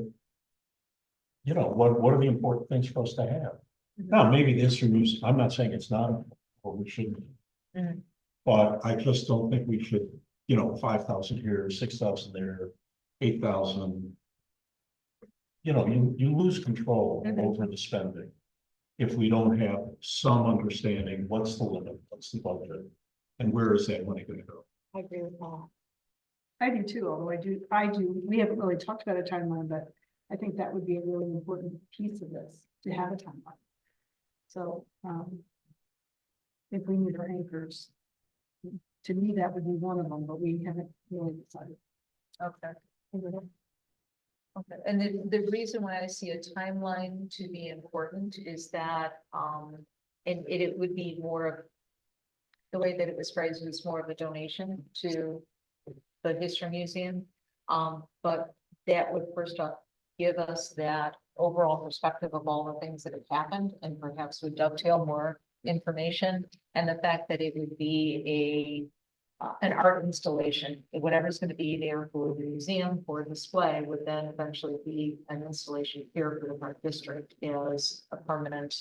what are the important things for us to have? Now, maybe the History Museum, I'm not saying it's not, or we shouldn't. Mhm. But I just don't think we should, 5,000 here, 6,000 there, 8,000. You lose control Mhm. over the spending. If we don't have some understanding, what's the limit, what's the budget, and where is that money gonna go? I agree with that. I do too, although I do, we haven't really talked about a timeline, but I think that would be a really important piece of this, to have a timeline. So, if we need our anchors, to me, that would be one of them, but we haven't really decided. Okay. Okay, and the reason why I see a timeline to be important is that, and it would be more of. The way that it was phrased was more of a donation to the History Museum. But that would first off give us that overall perspective of all the things that have happened, and perhaps would dovetail more information. And the fact that it would be an art installation, whatever's going to be there for the museum for display would then eventually be an installation here for the park district as a permanent,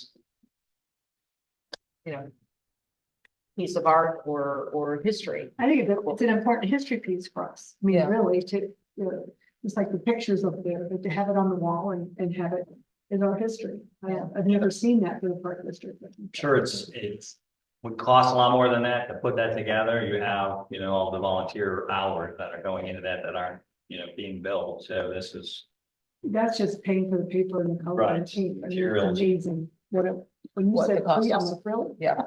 piece of art or history. I think it's an important history piece for us. I mean, Yeah. really, it's like the pictures up there, but to have it on the wall and have it in our history. I've never seen that for the park district. Sure, it's would cost a lot more than that to put that together. You have, all the volunteer hours that are going into that aren't, being billed. So this is. That's just paying for the paper and the color and Right, ink. I mean, it's materials. amazing. When you What said the cost free, I'm is. like, really? Yeah.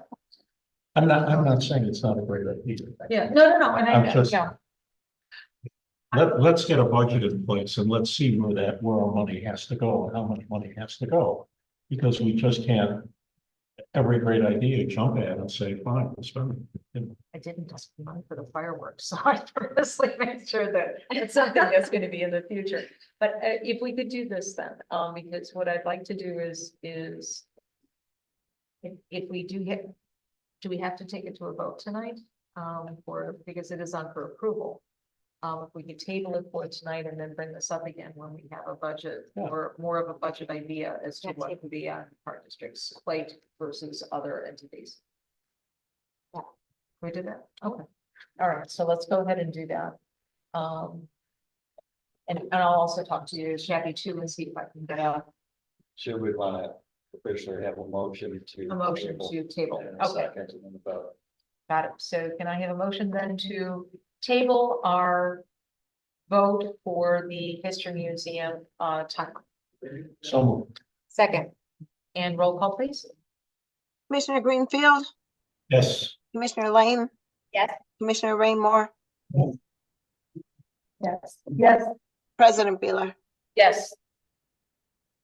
I'm not saying it's not a great idea. Yeah, no, and I'm I, just- yeah, Let's get a budget in place and let's see where our money has to go and how much money has to go. Because we just can't, every great idea, jump at and say, fine, we'll spend it. I didn't just money for the fireworks, so I purposely made sure that it's something that's gonna be in the future. But if we could do this then, because what I'd like to do is. If we do we have to take it to a vote tonight? Because it is on for approval. if we could table it for tonight and then bring this up again when we have a budget Yeah. or more of a budget idea as to Yeah, what table. would be on Park District's plate versus other entities. Yeah. We did that? Okay. All right, so let's go ahead and do that. And I'll also talk to you, Shabby, too, and see if I can get Should we want to officially have a motion to? a motion to table. And a Okay, second and then a vote. got it. So can I have a motion then to table our vote for the History Museum, time? So moved. Second, And roll call, please. Commissioner Greenfield, Yes. Commissioner Lane, yes, Commissioner Raymore, Yes. Yes. President Beeler. Yes.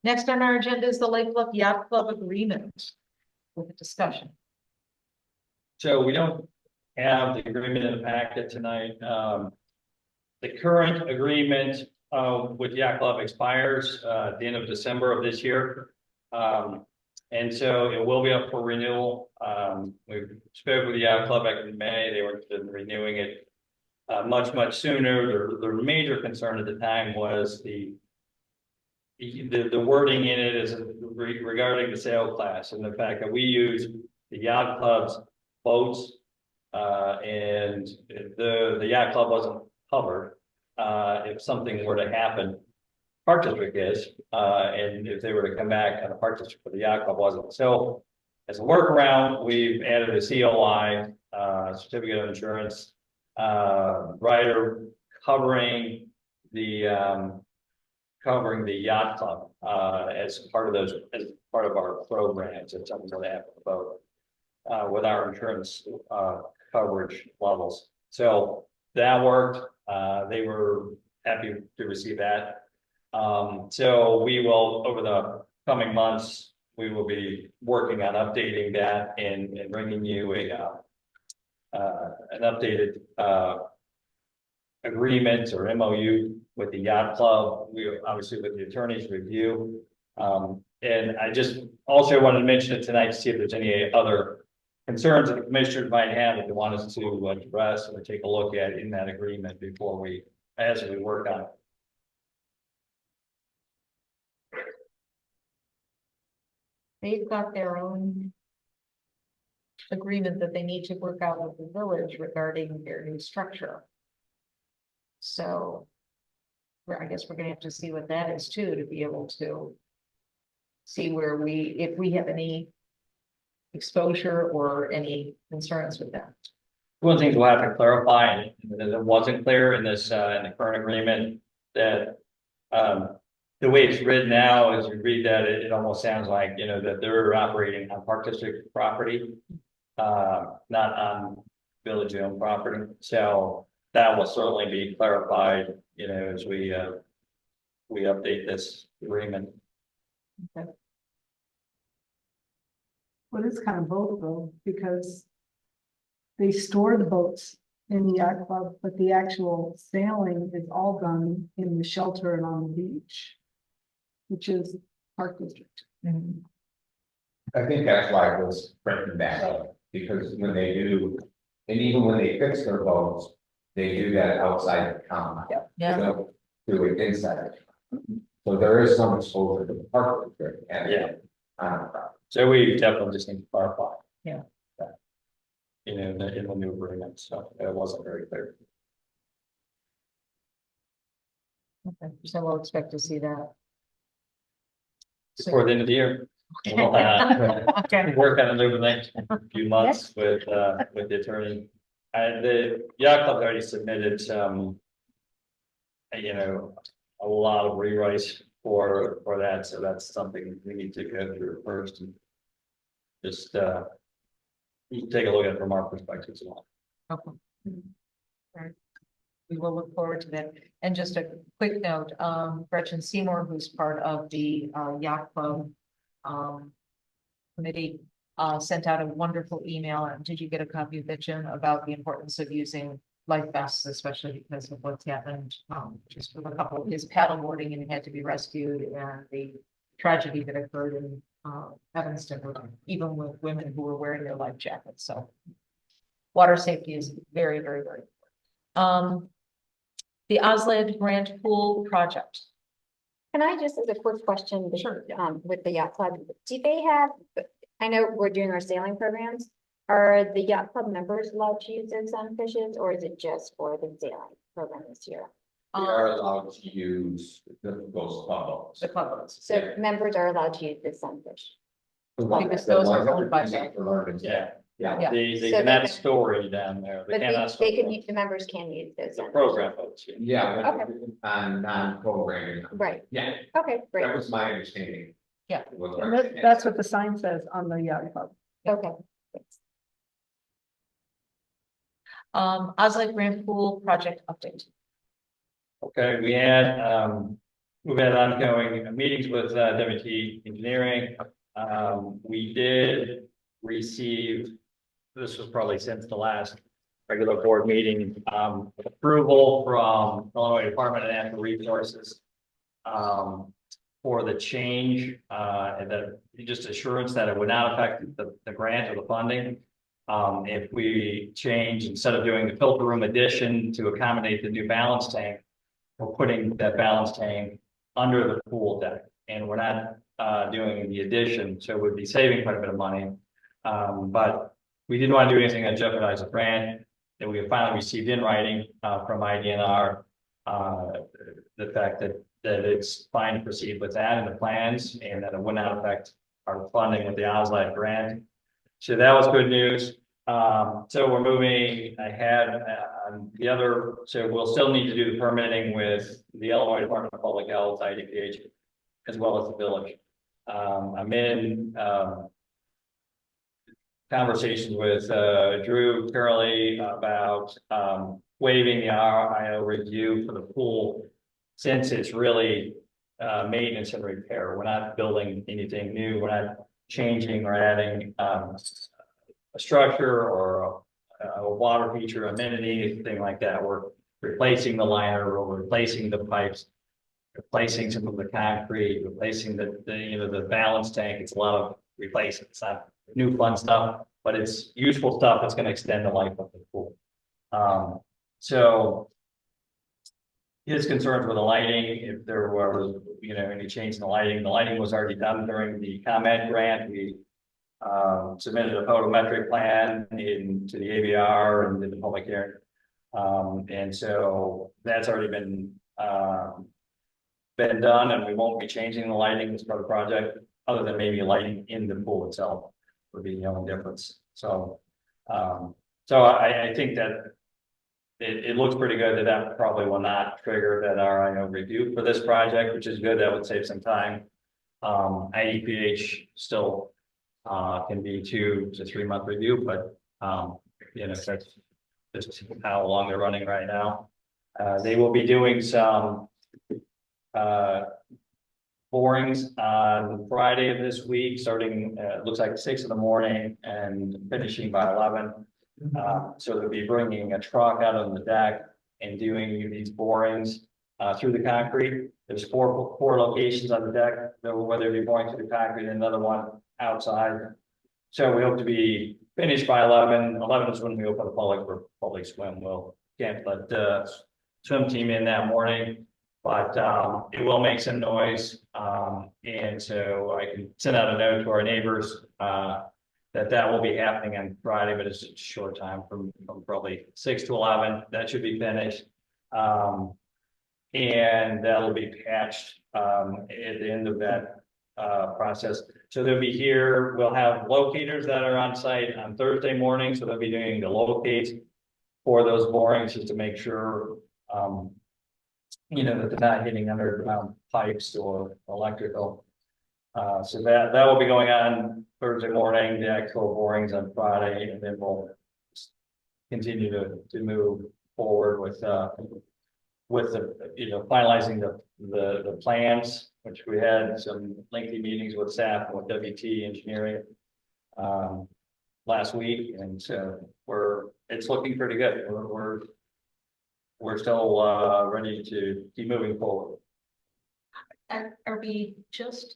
Next on our agenda is the Lake Bluff Yacht Club agreement with a discussion. So we don't have the agreement in the packet tonight. The current agreement with the Yacht Club expires at the end of December of this year. And so it will be up for renewal. We spoke with the Yacht Club back in May. They were interested in renewing it much sooner. Their major concern at the time was the wording in it is regarding the sail class and the fact that we use the Yacht Club's boats. And the Yacht Club wasn't covered. If something were to happen, Park District is, and if they were to come back on the Park District, but the Yacht Club wasn't. So as a workaround, we've added a COI, certificate of insurance, rider covering the Yacht Club, as part of our programs, if something's gonna happen to the boat, with our insurance, coverage levels. So that worked. They were happy to receive that. So we will, over the coming months, we will be working on updating that and bringing you an updated agreement or MOU with the Yacht Club. We obviously with the attorney's review. And I just also wanted to mention it tonight to see if there's any other concerns that the commissioners might have that they want us to address or take a look at in that agreement before as we work on it. They've got their own agreement that they need to work out with the village regarding their new structure. So I guess we're gonna have to see what that is too, to be able to see if we have any exposure or any concerns with that. One of the things we'll have to clarify, and it wasn't clear in this, in the current agreement, that, the way it's written now, as you read that, it almost sounds like, that they're operating on Park District property, not on village-owned property. So that will certainly be clarified, as we update this agreement. Well, it's kind of both though, because they store the boats in the yacht club, but the actual sailing is all done in the shelter and on the beach, which is Park District. I think that's why it was written that way, because when they do, and even when they fix their boats, they do that outside the compound. Yeah. So, do it inside. So there is some exposure to the Park District and. Yeah. Property. So we definitely just need to clarify. Yeah. That, in the new agreement, so it wasn't very clear. Okay, so we'll expect to see that. Before the end of the year. We'll, Okay. work on it over the next few months with the attorney. And the Yacht Club already submitted some, a lot of rewrites for that, so that's something we need to go through first and just take a look at it from our perspective as well. Okay. Right. We will look forward to that. And just a quick note, Gretchen Seymour, who's part of the Yacht Club committee, sent out a wonderful email. And did you get a copy of it, Jim, about the importance of using life vests, especially because of what's happened just with a couple of his paddleboarding and had to be rescued, and the tragedy that occurred in Evanston, even with women who were wearing their life jackets. So water safety is very, very, very important. the Osled Grant Pool Project. Can I just, as a quick question? Sure, yeah. With the yacht club, do they have, I know we're doing our sailing programs. Are the yacht club members allowed to use those sunfishes, or is it just for the sailing program this year? We are allowed to use those bubbles. The clubs. So members are allowed to use the sunfish. Because those are owned by them. Yeah, Yeah. they So cannot they- store it down there. But cannot they can, store the members can use those. the sunfish. program boats. Yeah. Yeah, Okay. on non-programming. Right, Yeah, okay, that great, was my understanding. Yeah. Was And our- that's what the sign says on the yacht club. okay. Thanks. Osled Grant Pool Project update. Okay, we've had ongoing meetings with WT Engineering. We did receive, this was probably since the last regular board meeting, approval from Illinois Department of Natural Resources for the change, and that just assurance that it would not affect the grant or the funding. If we change, instead of doing the filter room addition to accommodate the new balance tank, we're putting that balance tank under the pool deck, and we're not doing the addition, so we'd be saving quite a bit of money. But we didn't want to do anything that jeopardized the grant, that we have finally received in writing from IDNR, the fact that it's fine to proceed with that in the plans, and that it would not affect our funding with the Osled grant. So that was good news. So we're moving ahead on the other, so we'll still need to do the permitting with the Illinois Department of Public Health, IDPH, as well as the village. I'm in conversations with Drew Curley about waiving the RIO review for the pool, since it's really maintenance and repair. We're not building anything new. We're not changing or adding a structure or a water feature, amenity, anything like that. We're replacing the liner, or replacing the pipes, replacing some of the concrete, replacing the balance tank. It's a lot of replacement. It's not new fun stuff, but it's useful stuff that's going to extend the life of the pool. So his concerns with the lighting, if there was, any change in the lighting was already done during the ComEd grant. We submitted a photometric plan to the ABR and did the public hearing. And so that's already been done, and we won't be changing the lighting as part of the project, other than maybe lighting in the pool itself would be the only difference. So, I think that it looks pretty good that probably will not trigger that RIO review for this project, which is good. That would save some time. IEPH still can be 2 to 3 month review, but that's just how long they're running right now. They will be doing some borings on Friday of this week, starting looks like 6 in the morning and finishing by 11. So they'll be bringing a truck out on the deck and doing these borings through the concrete. There's four locations on the deck, where they'll be boring through the concrete, and another one outside. So we hope to be finished by 11. 11 is when we open the public for public swim. We'll can't let the swim team in that morning, but it will make some noise. And so I can send out a note to our neighbors that will be happening on Friday, but it's a short time from probably 6 to 11. That should be finished. And that'll be patched at the end of that process. So they'll be here. We'll have locators that are on site on Thursday morning. So they'll be doing the locate for those borings, just to make sure that they're not hitting underground pipes or electrical. So that will be going on Thursday morning, the actual borings on Friday, and then we'll continue to move forward with the finalizing the plans, which we had some lengthy meetings with staff and with WT Engineering last week, and so it's looking pretty good. We're still ready to keep moving forward. Are we just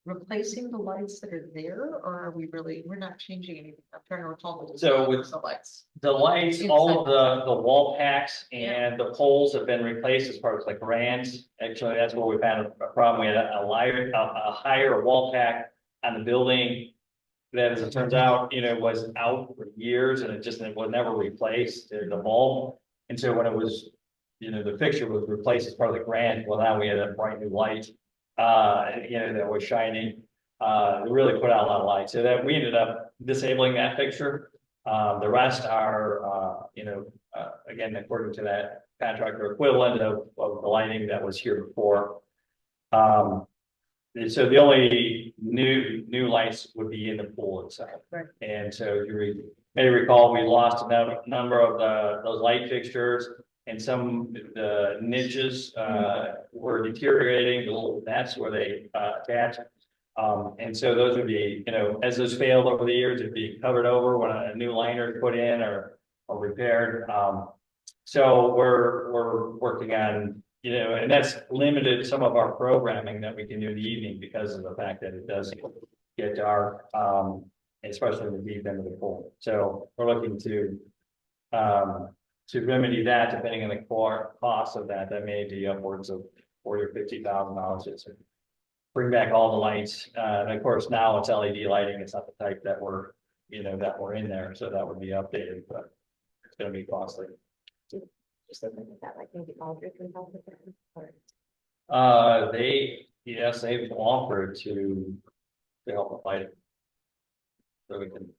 replacing the lights that are there, or are we really, we're not changing anything? I'm trying to recall. what was So with the lights. the lights, all of the wall packs and the poles have been replaced as far as like brands. Actually, that's where we found a problem. We had a higher wall pack on the building. That, as it turns out, was out for years and it was never replaced, the bulb. And so when it was, the fixture was replaced as part of the grant, well, now we had a bright new light, that was shining. It really put out a lot of light, so that we ended up disabling that fixture. The rest are, again, according to that contractor, equivalent of the lighting that was here before. And so the only new lights would be in the pool itself. Right. And so you may recall, we lost a number of those light fixtures, and some of the niches were deteriorating. That's where they attach. And so those would be, as those failed over the years, it'd be covered over when a new liner is put in or repaired. So we're working on, and that's limited some of our programming that we can do in the evening because of the fact that it does get dark, especially in the deep end of the pool. So we're looking to remedy that, depending on the core cost of that. That may be upwards of $40,000 or $50,000 to bring back all the lights. And of course, now it's LED lighting. It's not the type that we're in there. So that would be updated, but it's going to be costly. Just looking at that, like maybe Aldrich can help with that. Or- They've offered to help with lighting. So we can,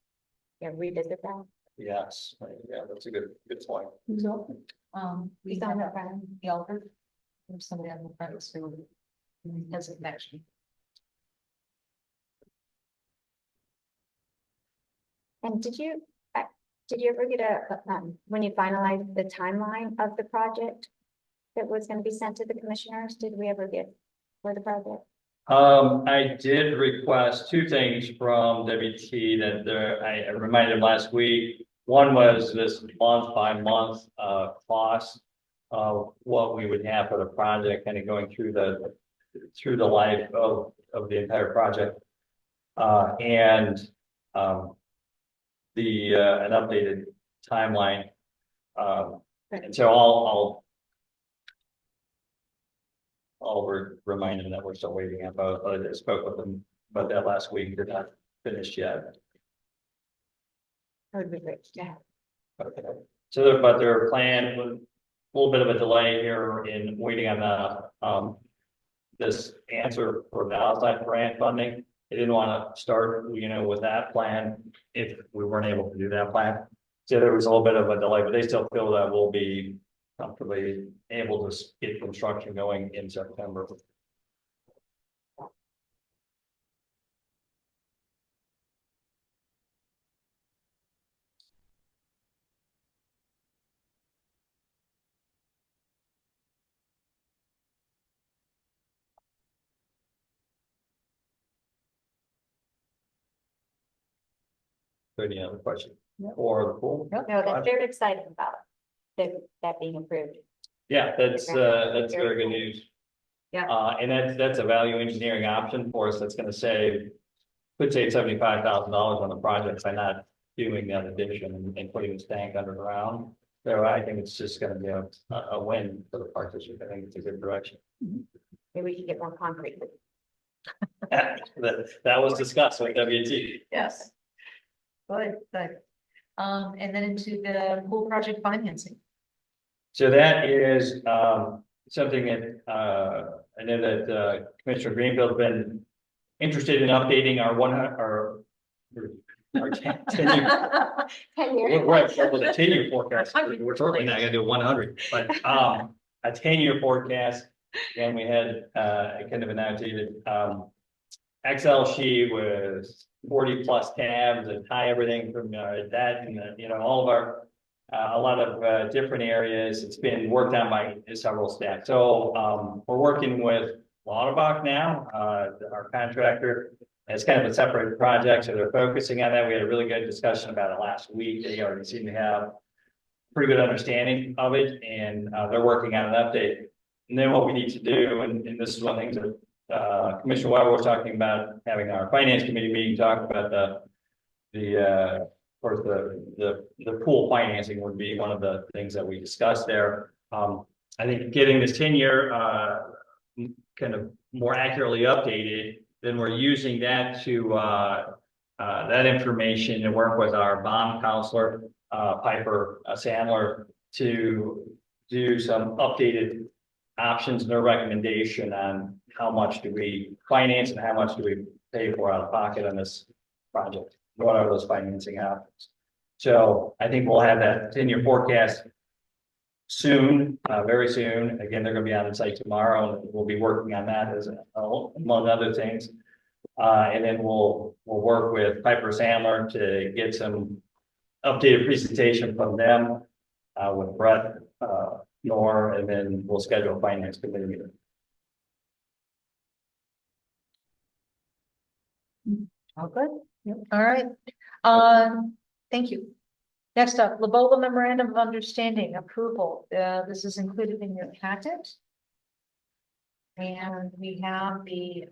Yeah, revisit that. yes, yeah, that's a good point. We He's have on the front. the Albert. There's somebody on the front, so has a connection. And did you ever get when you finalized the timeline of the project that was going to be sent to the commissioners, did we ever get for the project? I did request two things from WT that I reminded them last week. One was this month by month cost of what we would have for the project, kind of going through the life of the entire project, and an updated timeline. And so I'll remind them that we're still waiting on both. I spoke with them about that last week. They're not finished yet. That would be great. Yeah. Okay. So, but their plan was a little bit of a delay here in waiting on this answer for the outside grant funding. They didn't want to start, with that plan if we weren't able to do that plan. So there was a little bit of a delay, but they still feel that we'll be comfortably able to get construction going in September. Any other question? Or the pool? No, that's very exciting about that being approved. Yeah, that's very good news. Yeah. And that's a value engineering option for us. That's going to could save $75,000 on the project by not doing that addition and putting this tank underground. So I think it's just going to be a win for the park district. I think it's a good direction. Maybe we can get more concrete. That was discussed with WT. Yes. Good. And then into the pool project financing. So that is something that I know that Commissioner Greenfield has been interested in updating our 10-year. 10 years. We're at trouble with a 10-year forecast. We're certainly not gonna do 100, but a 10-year forecast. And we had kind of an outdated Excel sheet with 40+ tabs and tie everything from that and all of our a lot of different areas. It's been worked on by several staff. So we're working with Lauterbach now, our contractor. It's kind of a separate project, so they're focusing on that. We had a really good discussion about it last week. They already seem to have pretty good understanding of it, and they're working on an update. And then what we need to do, and this is one of the things that Commissioner Weber was talking about having our finance committee meeting, talk about of course, the pool financing would be one of the things that we discussed there. I think getting this 10-year, kind of more accurately updated, then we're using that to, that information and work with our bond counselor, Piper Sandler, to do some updated options and a recommendation on how much do we finance and how much do we pay for out of pocket on this project. What are those financing options? So I think we'll have that 10-year forecast soon, very soon. Again, they're going to be on the site tomorrow, and we'll be working on that as among other things. And then we'll work with Piper Sandler to get some updated presentation from them with Brett Nor, and then we'll schedule a finance committee meeting. All good? Yep. All right. Thank you. Next up, Lobola Memorandum of Understanding Approval. This is included in your packet. And we have the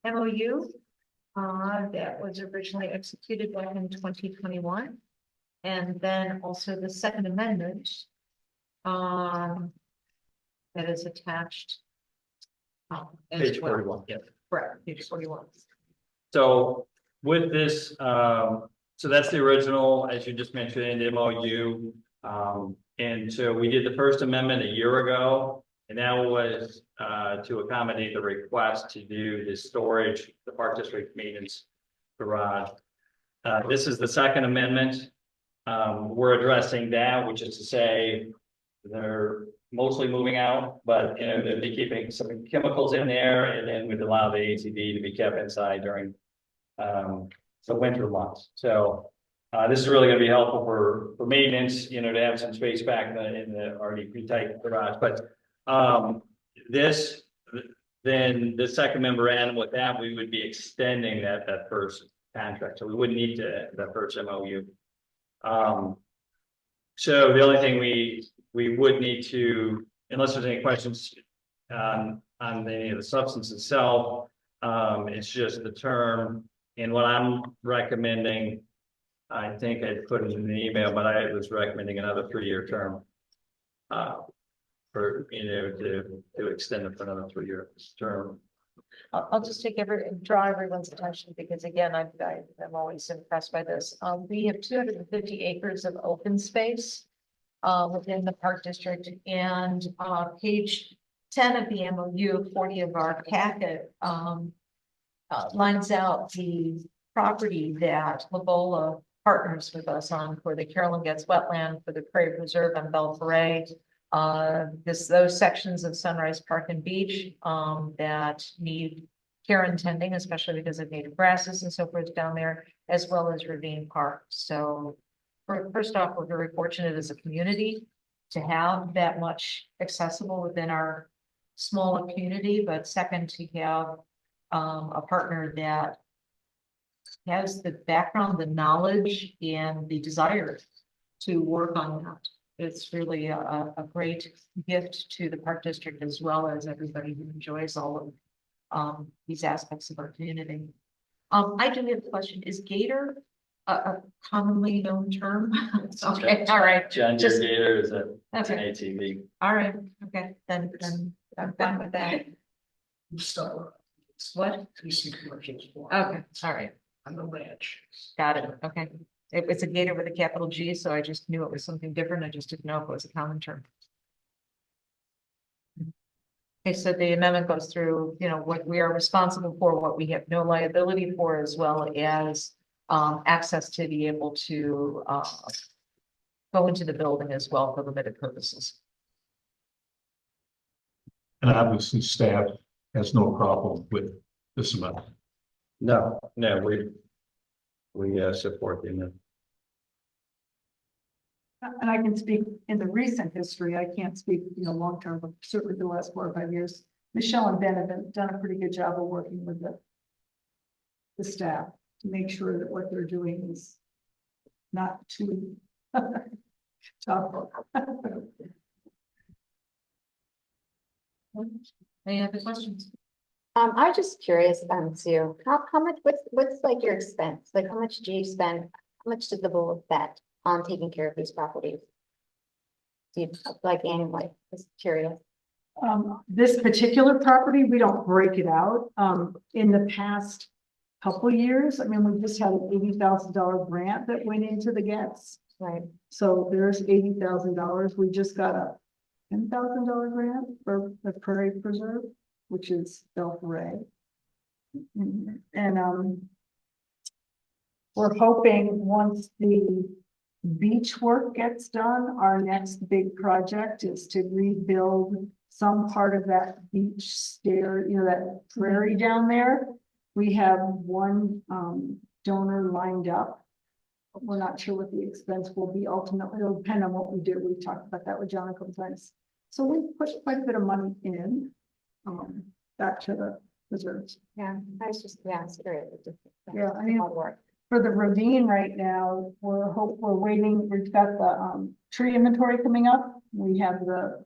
MOU that was originally executed back in 2021. And then also the second amendment that is attached. As Page well. 41. Yeah. Correct, page 41. So with this, so that's the original, as you just mentioned, MOU. And so we did the first amendment a year ago, and that was to accommodate the request to do the storage, the Park District maintenance garage. This is the second amendment. We're addressing that, which is to say they're mostly moving out, but you know, they'll be keeping some chemicals in there, and then we'd allow the ATV to be kept inside during the winter months. So this is really going to be helpful for maintenance, you know, to have some space back in the already pretty tight garage. But then the second memorandum with that, we would be extending that first contract, so we wouldn't need to that first MOU. So the only thing we would need to, unless there's any questions on any of the substance itself, it's just the term. And what I'm recommending, I think I put it in the email, but I was recommending another 3-year term. For, you know, to extend it for another 3-year term. I'll just draw everyone's attention because again, I'm always impressed by this. We have 250 acres of open space within the Park District, and page 10 of the MOU, 40 of our packet lines out the property that Lobola partners with us on for the Carolyn Getz wetland, for the Prairie Preserve and Belforet. Those sections of Sunrise Park and Beach that need care and tending, especially because of native grasses and so forth down there, as well as Ravine Park. So first off, we're very fortunate as a community to have that much accessible within our small community, but second, to have a partner that has the background, the knowledge, and the desire to work on that. It's really a great gift to the Park District as well as everybody who enjoys all of these aspects of our community. I do have a question. Is gator a commonly known term? Okay, all right. John Deere Gator is an Okay, ATV. all right, okay, then I'm done with that. What? Okay, all right. On the ranch. Got it, okay. It was a gator with a capital G, so I just knew it was something different. I just didn't know if it was a common term. Okay, so the amendment goes through, you know, what we are responsible for, what we have no liability for, as well as access to be able to go into the building as well for limited purposes. And obviously staff has no problem with this amount. No, we support the amendment. And I can speak in the recent history. I can't speak, you know, long term, but certainly the last 4 or 5 years. Michelle and Ben have done a pretty good job of working with the staff to make sure that what they're doing is not too tough. Any other questions? I was just curious, Sue, how much, what's like your expense? Like, how much do you spend? How much does the board bet on taking care of these properties? Do you, like, annually? Just curious. This particular property, we don't break it out. In the past couple years, I mean, we just had an $80,000 grant that went into the GETS. Right. So there's $80,000. We just got a $10,000 grant for the Prairie Preserve, which is Belforet. And we're hoping once the beach work gets done, our next big project is to rebuild some part of that beach stair, you know, that prairie down there. We have one donor lined up. We're not sure what the expense will be ultimately. It'll depend on what we do. We've talked about that with John a couple times. So we put quite a bit of money in back to the reserves. Yeah, I was just, yeah, it's curious. Yeah, I mean, Hard work. for the ravine right now, we're waiting. We've got the tree inventory coming up. We have the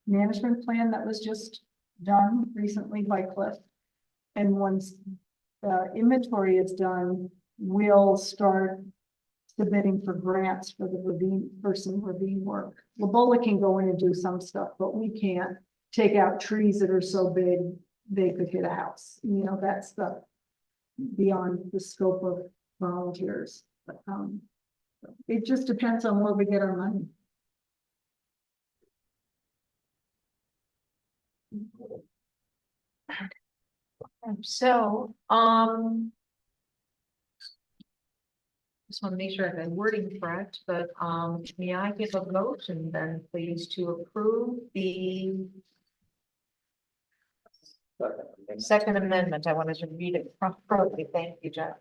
management plan that was just done recently by Cliff. And once the inventory is done, we'll start submitting for grants for the ravine, for some ravine work. Labola can go in and do some stuff, but we can't take out trees that are so big they could hit a house. You know, that's the beyond the scope of volunteers. But, it just depends on where we get our money. So, just want to make sure I have the wording correct, but, may I give a motion then please to approve the Second Amendment? I wanted to read it properly. Thank you, Jeff.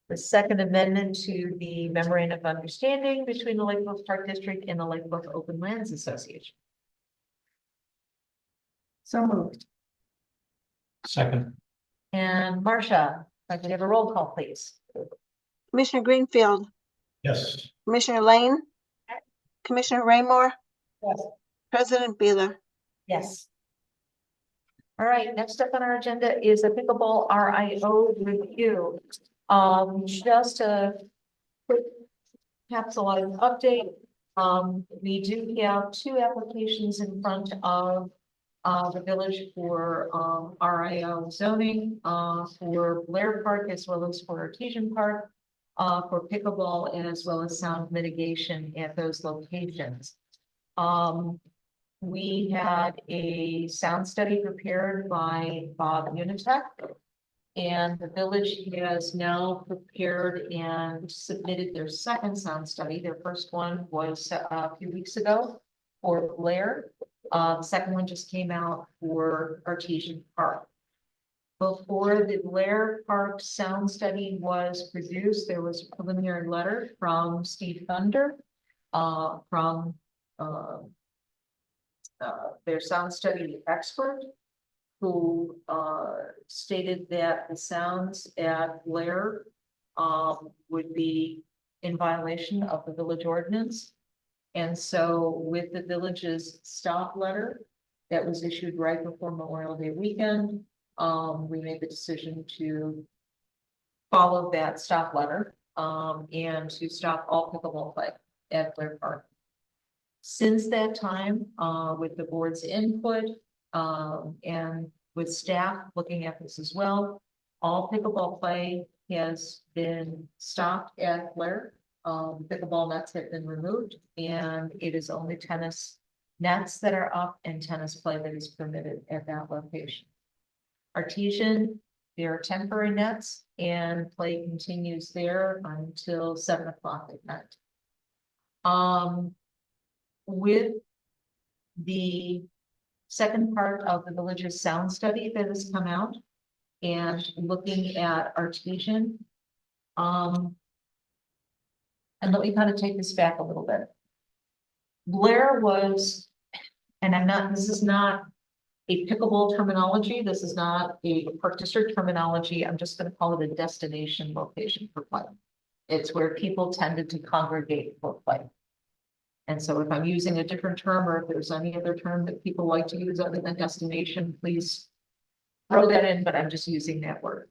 The Second Amendment to the Memorandum of Understanding between the Lake Bluff Park District and the Lake Bluff Open Lands Association. So moved. Second, And Marcia, if I could have a roll call, please. Commissioner Greenfield, yes. Commissioner Lane, Commissioner Raymore, Yes. President Beeler. Yes. All right, next up on our agenda is a pickleball RIO review. Just a quick capsule update. We do have 2 applications in front of the village for RIO zoning for Blair Park as well as for Artesian Park for pickleball and as well as sound mitigation at those locations. We had a sound study prepared by Bob Unitek, and the village has now prepared and submitted their second sound study. Their first one was a few weeks ago for Blair. The second one just came out for Artesian Park. Before the Blair Park sound study was produced, there was a preliminary letter from Steve Thunder from their sound study expert, who stated that the sounds at Blair would be in violation of the village ordinance. And so with the village's stop letter that was issued right before Memorial Day weekend, we made the decision to follow that stop letter and to stop all pickleball play at Blair Park. Since that time, with the board's input and with staff looking at this as well, all pickleball play has been stopped at Blair. Pickleball nets have been removed, and it is only tennis nets that are up and tennis play that is permitted at that location. Artesian, there are temporary nets and play continues there until 7 o'clock at night. With the second part of the village's sound study that has come out and looking at Artesian, and let me kind of take this back a little bit. Blair was, and this is not a pickleball terminology. This is not a park district terminology. I'm just going to call it a destination location for play. It's where people tended to congregate for play. And so if I'm using a different term, or if there's any other term that people like to use other than destination, please throw that in, but I'm just using that word.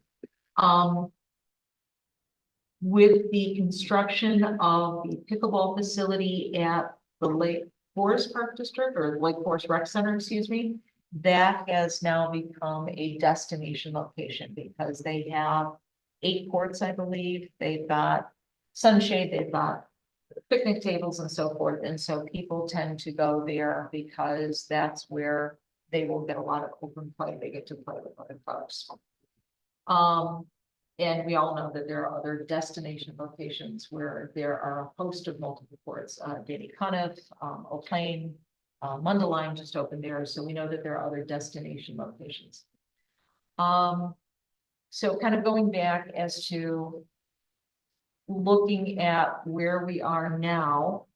With the construction of the pickleball facility at the Lake Forest Park District, or Lake Forest Rec Center, excuse me, that has now become a destination location because they have 8 courts, I believe. They've got sunshade, they've got picnic tables and so forth. And so people tend to go there because that's where they will get a lot of open play. They get to play with other folks. And we all know that there are other destination locations where there are a host of multiple courts, Danny Cuniff, O'Plain, Mundelein just opened there. So we know that there are other destination locations. So kind of going back as to looking at where we are now,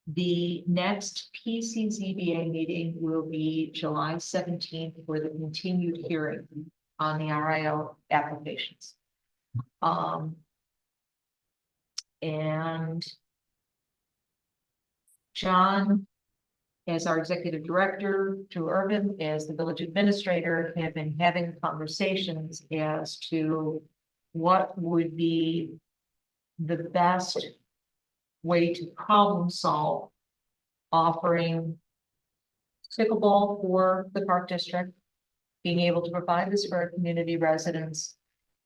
the next PCZBA meeting will be July 17th for the continued hearing on the RIO applications. And John, as our executive director, Drew Irvin, as the village administrator, have been having conversations as to what would be the best way to problem solve offering pickleball for the park district, being able to provide this for our community residents,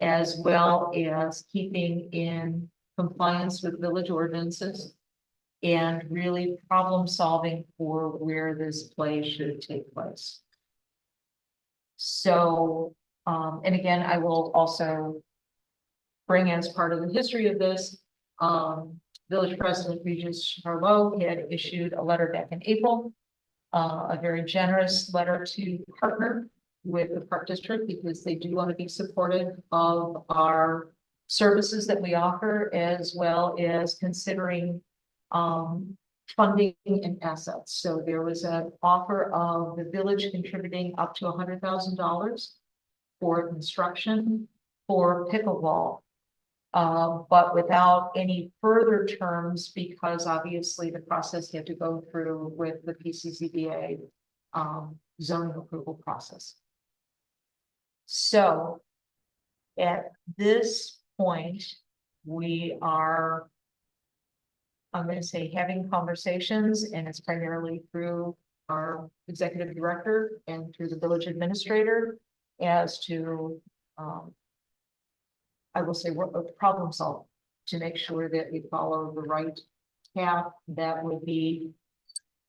as well as keeping in compliance with village ordinances and really problem solving for where this play should take place. So, and again, I will also bring as part of the history of this, Village President Regis Charlot had issued a letter back in April, a very generous letter to partner with the park district because they do want to be supportive of our services that we offer, as well as considering funding and assets. So there was an offer of the village contributing up to $100,000 for construction for pickleball. But without any further terms, because obviously the process had to go through with the PCZBA zoning approval process. So at this point, we are, I'm going to say, having conversations, and it's primarily through our executive director and through the village administrator as to, I will say, what the problem solve to make sure that we follow the right path that would be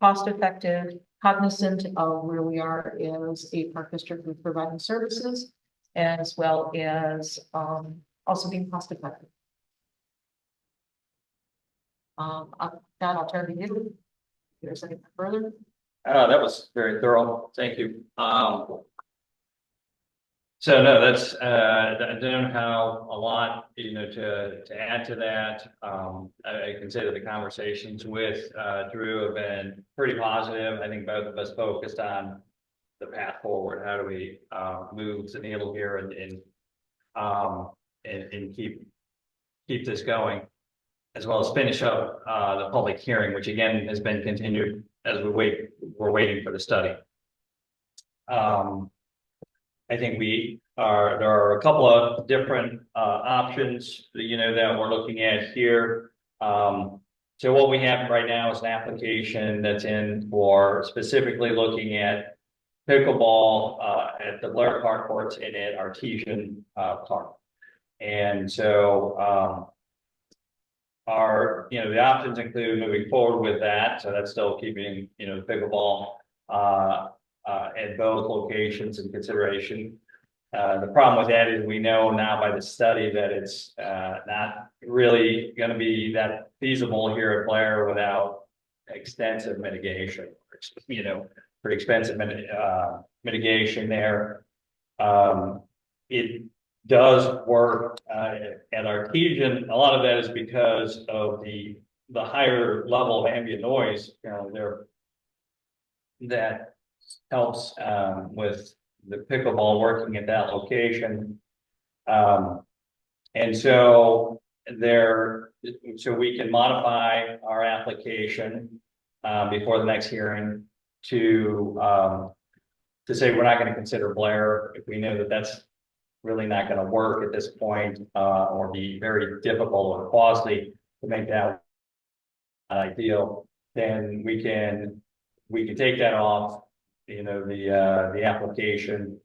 cost effective, cognizant of where we are as a park district with providing services, as well as also being cost effective. That I'll turn to you. There's anything further? That was very thorough. Thank you. So no, that's I don't have a lot, to add to that. I can say that the conversations with Drew have been pretty positive. I think both of us focused on the path forward. How do we move the needle here and keep this going, as well as finish up the public hearing, which again has been continued as we're waiting for the study. I think there are a couple of different options, that we're looking at here. So what we have right now is an application that's in for specifically looking at pickleball at the Blair Park courts and at Artesian Park. And so the options include moving forward with that. So that's still keeping, the pickleball at both locations in consideration. The problem with that is we know now by the study that it's not really going to be that feasible here at Blair without extensive mitigation, pretty expensive mitigation there. It does work at Artesian. A lot of that is because of the higher level of ambient noise there that helps with the pickleball working at that location. And so we can modify our application before the next hearing to say we're not gonna consider Blair if we know that that's really not gonna work at this point, or be very difficult or costly to make that ideal, then we can take that off, the application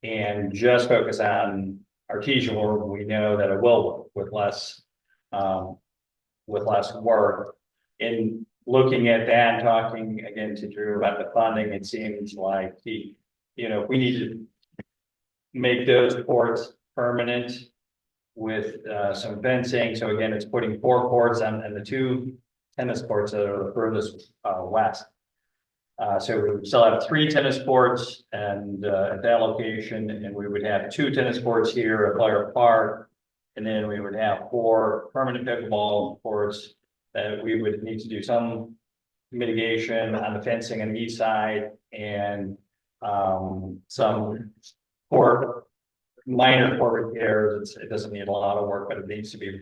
and just focus on Artesian where we know that it will work with less work. In looking at that, and talking again to Drew about the funding, it seems like we need to make those courts permanent with some fencing. So again, it's putting 4 courts and the 2 tennis courts that are the furthest west. So we still have 3 tennis courts and at that location, and we would have 2 tennis courts here at Blair Park. And then we would have 4 permanent pickleball courts that we would need to do some mitigation on the fencing on the east side and some minor court repairs. It doesn't need a lot of work, but it needs to be a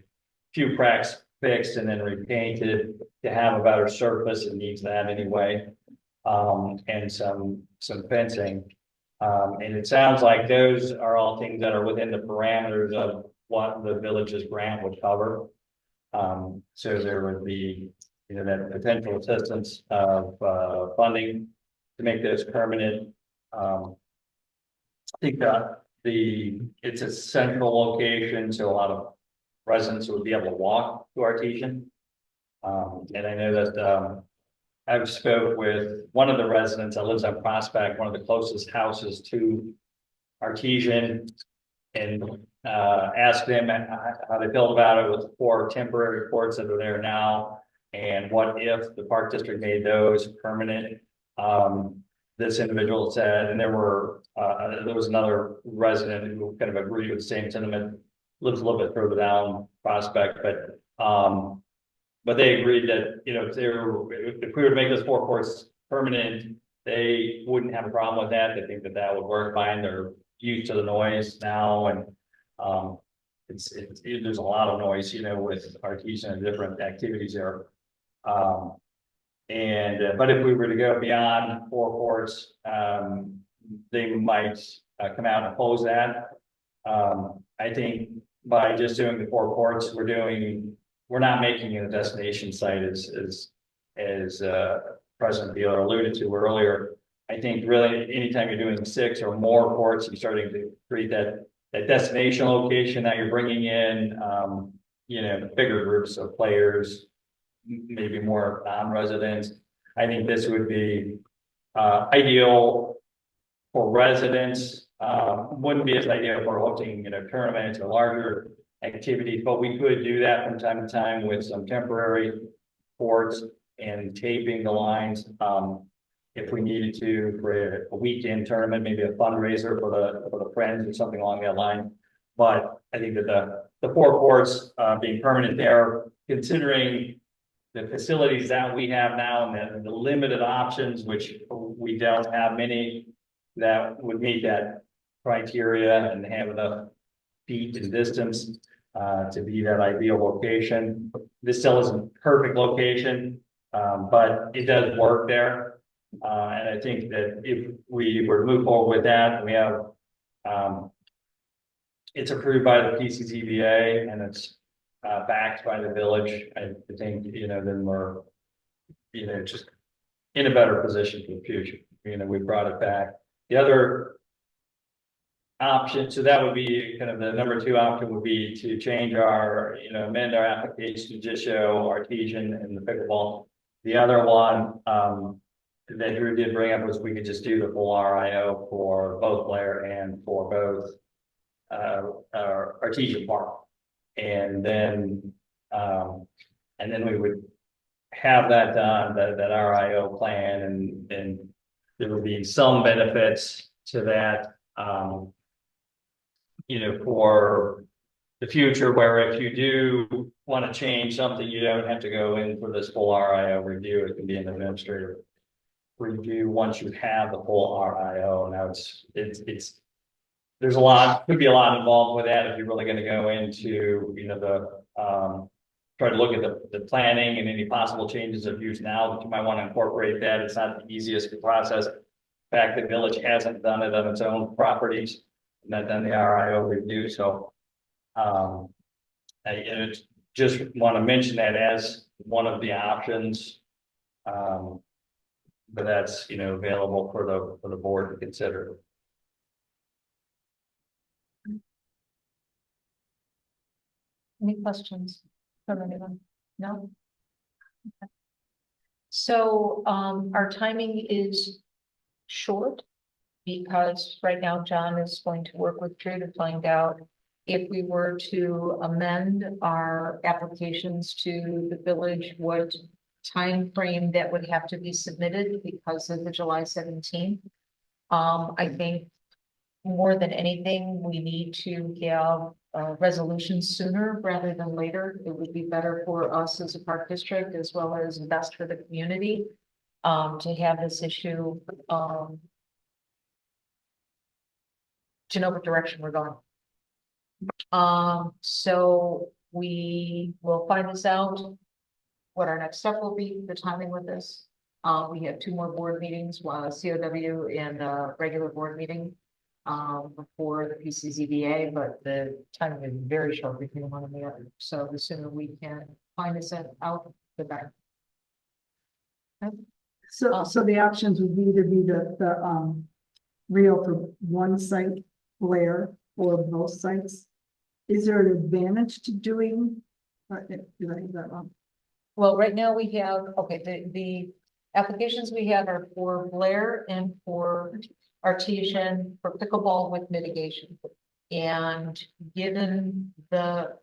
few cracks fixed and then repainted to have a better surface. It needs that anyway. And some fencing. And it sounds like those are all things that are within the parameters of what the village's grant would cover. So there would be, that potential assistance of funding to make those permanent. I think that it's a central location, so a lot of residents would be able to walk to Artesian. And I know that I've spoke with one of the residents that lives on Prospect, one of the closest houses to Artesian, and asked them how they felt about it with 4 temporary courts that are there now, and what if the park district made those permanent. This individual said, and there was another resident who kind of agreed with the same sentiment, lives a little bit further down Prospect, but they agreed that, if we were to make those 4 courts permanent, they wouldn't have a problem with that. They think that would work fine. They're used to the noise now, and there's a lot of noise, with Artesian and different activities there. But if we were to go beyond 4 courts, they might come out and oppose that. I think by just doing the 4 courts, we're not making it a destination site as President Beeler alluded to earlier. I think really anytime you're doing 6 or more courts, you're starting to create that destination location that you're bringing in, bigger groups of players, maybe more non-residents. I think this would be ideal for residents. Wouldn't be as ideal for hosting, tournaments or larger activities, but we could do that from time to time with some temporary courts and taping the lines. If we needed to for a weekend tournament, maybe a fundraiser for the friends or something along that line. But I think that the 4 courts being permanent there, considering the facilities that we have now and the limited options, which we don't have many that would meet that criteria and have enough feet and distance to be that ideal location. This still isn't a perfect location, but it does work there. And I think that if we were to move forward with that, we have it's approved by the PCCBA and it's backed by the village. I think, then we're, just in a better position for the future. We brought it back. The other option, so that would be kind of the number 2 option would be to change amend our application to just show Artesian and the pickleball. The other one that Drew did bring up was we could just do the full RIO for both Blair and for both Artesian Park. And then we would have that done, that RIO plan, and there would be some benefits to that, for the future, where if you do want to change something, you don't have to go in for this full RIO review. It can be an administrative review once you have the full RIO. Now there's could be a lot involved with that if you're really going to go into, the try to look at the planning and any possible changes of use now, that you might want to incorporate that. It's not the easiest process. In fact, the village hasn't done it on its own properties, not done the RIO review, so. I just want to mention that as one of the options. But that's, available for the board to consider. Any questions from anyone? No? Okay. So, our timing is short because right now John is going to work with Drew to find out if we were to amend our applications to the village, what time frame that would have to be submitted because of the July 17th. I think more than anything, we need to have a resolution sooner rather than later. It would be better for us as a park district as well as best for the community to have this issue to know what direction we're going. So we will find this out, what our next step will be, the timing with this. We have 2 more board meetings, while COW and a regular board meeting before the PCZBA, but the timing is very short between one and the other. So the sooner we can find this out, the better. So the options would either be the reel for one site, Blair, or both sites. Is there an advantage to doing? Did I get that wrong? Well, right now we have, okay, the applications we have are for Blair and for Artesian for pickleball with mitigation. And given the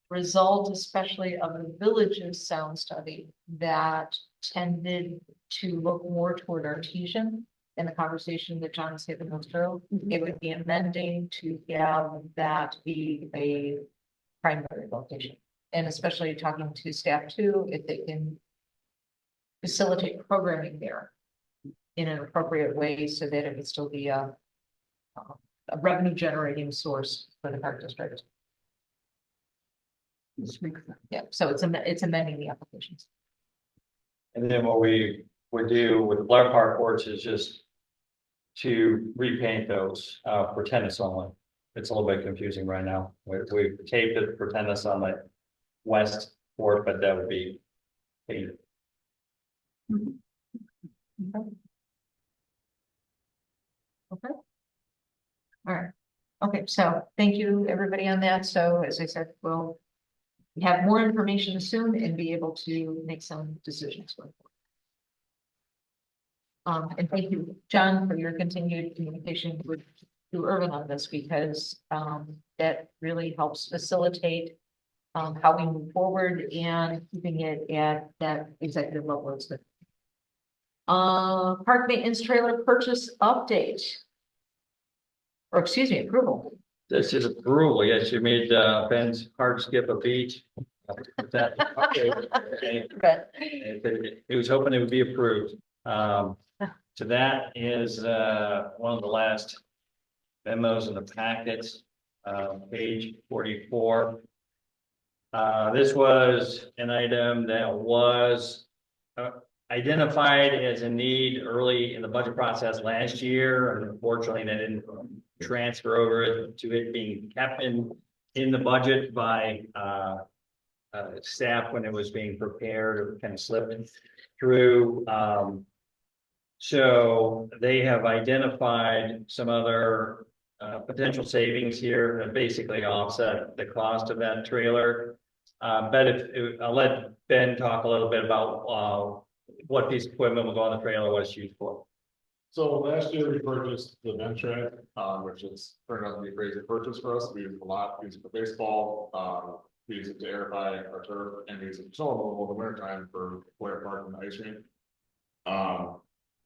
result, especially of the village's sound study that tended to look more toward Artesian in the conversation that John was having with Drew, it would be amending to have that be a primary location. And especially talking to staff too, if they can facilitate programming there in an appropriate way so that it would still be a revenue generating source for the park district. Which makes sense. Yeah, so it's amending the applications. And then what we would do with the Blair Park courts is just to repaint those for tennis only. It's a little bit confusing right now. We've taped it for tennis on the west court, but that would be painted. Okay. All right. Okay, so thank you, everybody, on that. So as I said, we'll have more information soon and be able to make some decisions going forward. And thank you, John, for your continued communication with Irvin on this, because that really helps facilitate how we move forward and keeping it at that executive level is good. Park maintenance trailer purchase update. Or excuse me, approval. This is approval. Yes, you made Ben's heart skip a beat. But He was hoping it would be approved. So that is one of the last memos in the packets, page 44. This was an item that was identified as a need early in the budget process last year, and unfortunately that didn't transfer over to it being kept in the budget by staff when it was being prepared, or kind of slipped through. So they have identified some other potential savings here that basically offset the cost of that trailer. But I'll let Ben talk a little bit about what piece of equipment was on the trailer, what it's used for. So last year we purchased the Ventrac, which has turned out to be a crazy purchase for us. We use it a lot, we use it for baseball, we use it to airify our turf, and we use it for snow removal in the winter time for Blair Park and the ice rink.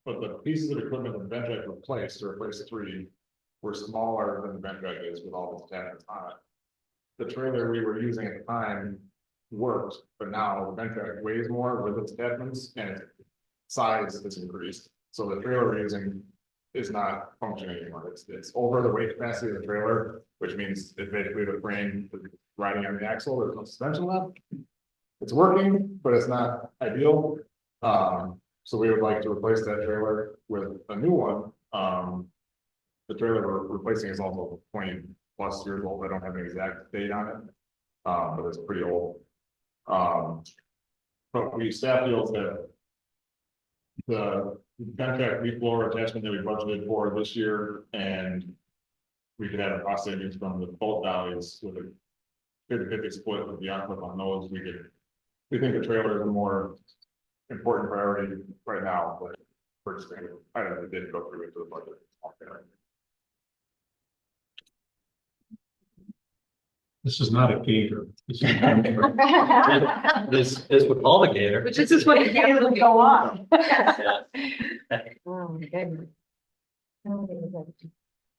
But the pieces of equipment that the Ventrac replaced, to replace 3, were smaller than the Ventrac is with all its attachments on it. The trailer we were using at the time worked, but now the Ventrac weighs more with its attachments and its size is increased. So the trailer we're using is not functioning anymore. It's over the weight capacity of the trailer, which means it's basically the frame riding on the axle, there's no suspension left. it's working, but it's not ideal. So we would like to replace that trailer with a new one. The trailer we're replacing is also 20+ years old. I don't have an exact date on it. But it's pretty old. But staff feels that the contract leaf blower attachment that we budgeted for this year, and we could have a cost savings from the both valleys with a 50-50 split with the unclip on those. We think the trailer is a more important priority right now, but purchasing item that didn't go through into the budget. This is not a gator. This is This would call the gator. Which is what you can't really go on. Yeah. Oh, my goodness.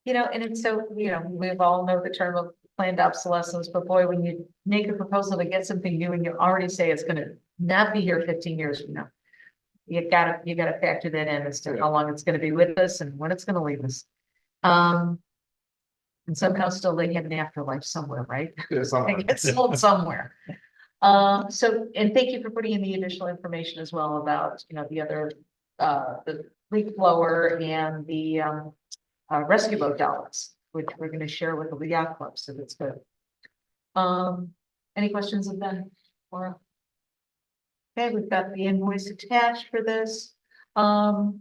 You know, and it's so, you know, we've all know the term of planned obsolescence, but boy, when you make a proposal to get something new and you already say it's gonna not be here 15 years from now. You gotta factor that in as to how long it's gonna be with us and when it's gonna leave us. And somehow still they have an afterlife somewhere, right? Yeah, It gets sold somewhere. So, and thank you for putting in the additional information as well about, you know, the other, the leaf blower and the, rescue boat dollars, which we're gonna share with the yacht club, so that's good. Any questions of Ben? Laura? Okay, we've got the invoice attached for this. All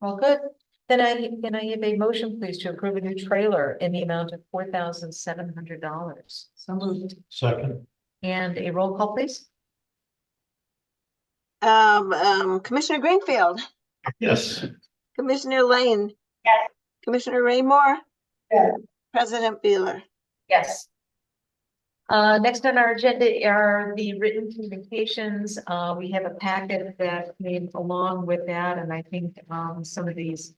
good. Then I have a motion, please, to approve a new trailer in the amount of $4,700. So moved. Second, And a roll call, please. Commissioner Greenfield, yes. Commissioner Lane. Yes. Commissioner Raymore. Yes. President Beeler. Yes. Next on our agenda are the written communications. We have a packet that came along with that, and I think some of these.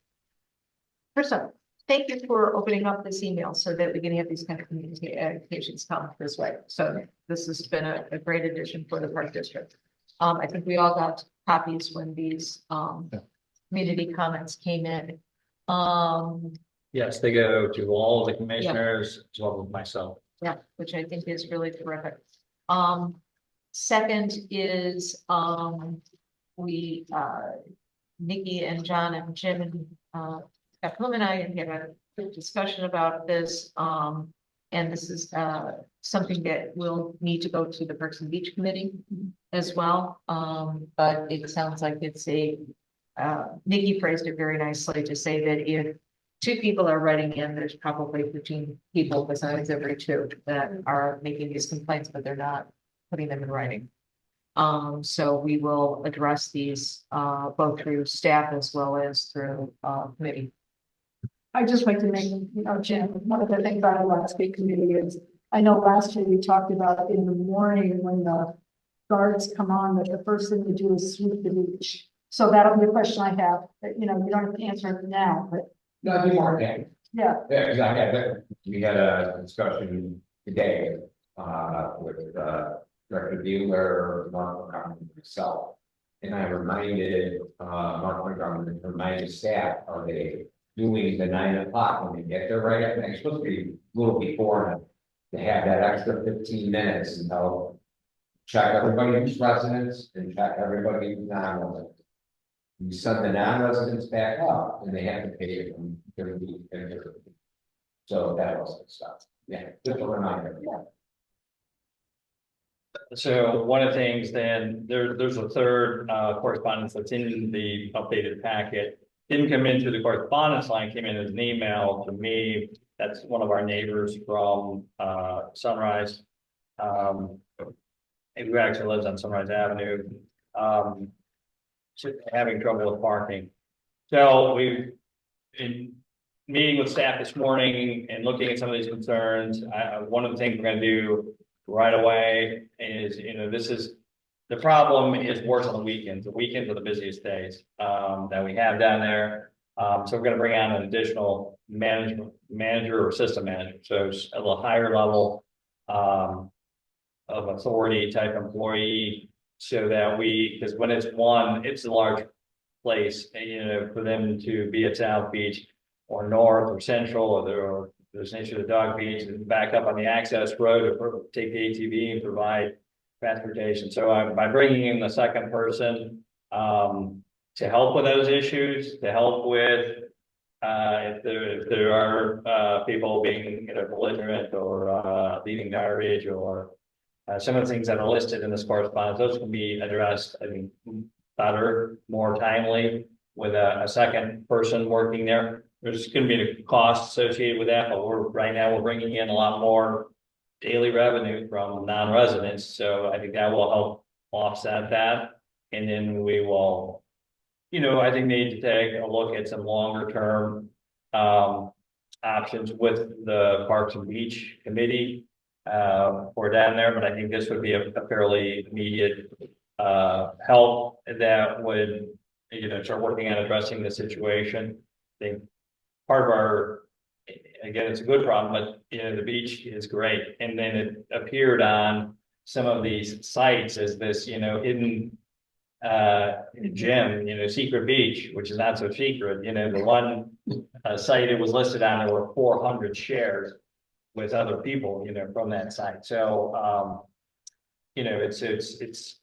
First off, thank you for opening up this email so that we can have these kind of communications come this way. So this has been a great addition for the Park District. I think we all got copies when these community comments came in. Yes, they go to all of the commissioners, as well as myself. Yeah, which I think is really terrific. Second is, Nikki and John and Jim and, Scott Plum and I had a good discussion about this. And this is, something that will need to go to the Parks and Beach Committee as well. But it sounds like it's Nikki phrased it very nicely to say that if 2 people are writing in, there's probably 15 people besides every 2 that are making these complaints, but they're not putting them in writing. So we will address these both through staff as well as through committee. I'd just like to make, Jim, one of the things about the last week committee is, I know last year we talked about in the morning when the guards come on, that the first thing to do is sweep the beach. So that'll be a question I have, that, you don't have to answer it now, but No, it'd be more than. yeah. Yeah, because we had a discussion today, with, Director Bueller, Mark Montgomery, and myself. And I reminded, Mark Montgomery, reminded staff, are they doing the 9 o'clock when they get there right up, it's supposed to be a little before, to have that extra 15 minutes and help check everybody who's residents and check everybody who's non-resident. You send the non-residents back up and they have to pay them their week and their. So that was good stuff. Yeah, just a reminder. So one of the things then, there's a third correspondence that's in the updated packet. Didn't come into the correspondence line, came in as an email to me. That's one of our neighbors from Sunrise. Who actually lives on Sunrise Avenue. Having trouble with parking. So we've in meeting with staff this morning and looking at some of these concerns. One of the things we're going to do right away is, this is the problem is worse on the weekends. The weekends are the busiest days that we have down there. So we're going to bring on an additional manager or system manager. So a little higher level of authority type employee, so that because when it's a large place, and, for them to be at South Beach or North or Central, or there's an issue with Dog Beach and back up on the access road, or take the ATV and provide transportation. So by bringing in the second person, to help with those issues, to help with, if there are, people being, belligerent or, leaving garbage or, some of the things that are listed in this correspondence, those can be addressed, I think, better, more timely with a second person working there. There's gonna be a cost associated with that, but right now we're bringing in a lot more daily revenue from non-residents, so I think that will help offset that. And then we will, I think need to take a look at some longer term, options with the Parks and Beach Committee. For down there, but I think this would be a fairly immediate help that would, start working on addressing the situation. I think part of our, again, it's a good problem, but the beach is great. And then it appeared on some of these sites as this, hidden gem, secret beach, which is not so secret. The one site it was listed on, there were 400 shares with other people, from that site. So, it's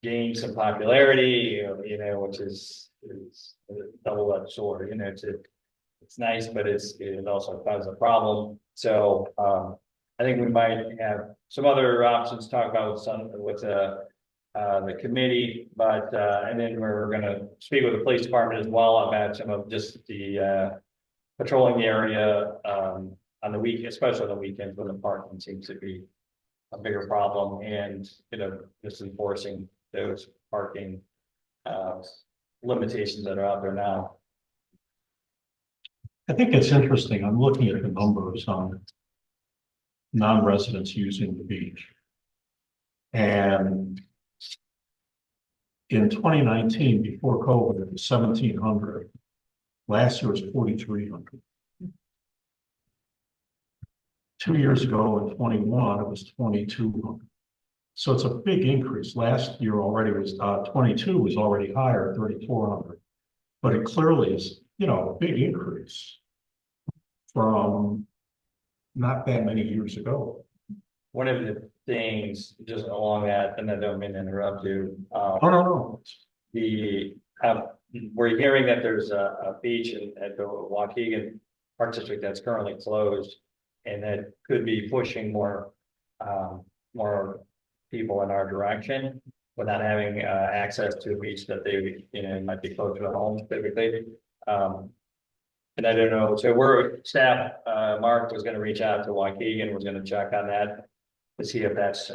gained some popularity, which is a double-edged sword. It's nice, but it also causes a problem. So, I think we might have some other options to talk about with the committee, but and then we're going to speak with the police department as well about some of just the patrolling the area. On the week, especially on the weekends when the parking seems to be a bigger problem, and just enforcing those parking limitations that are out there now. I think it's interesting. I'm looking at the numbers on non-residents using the beach. And in 2019, before COVID, it was 1,700. Last year was 4,300. 2 years ago in 21, it was 2,200. So it's a big increase. Last year already was 22 was already higher, 3,400. But it clearly is, a big increase from not that many years ago. One of the things just along that, and I don't mean to interrupt you. Oh, no. We're hearing that there's a beach at the Waukegan Park District that's currently closed, and that could be pushing more people in our direction without having access to a beach that they, might be close to home typically. And I don't know, so staff, Mark was going to reach out to Waukegan, was going to check on that to see if that's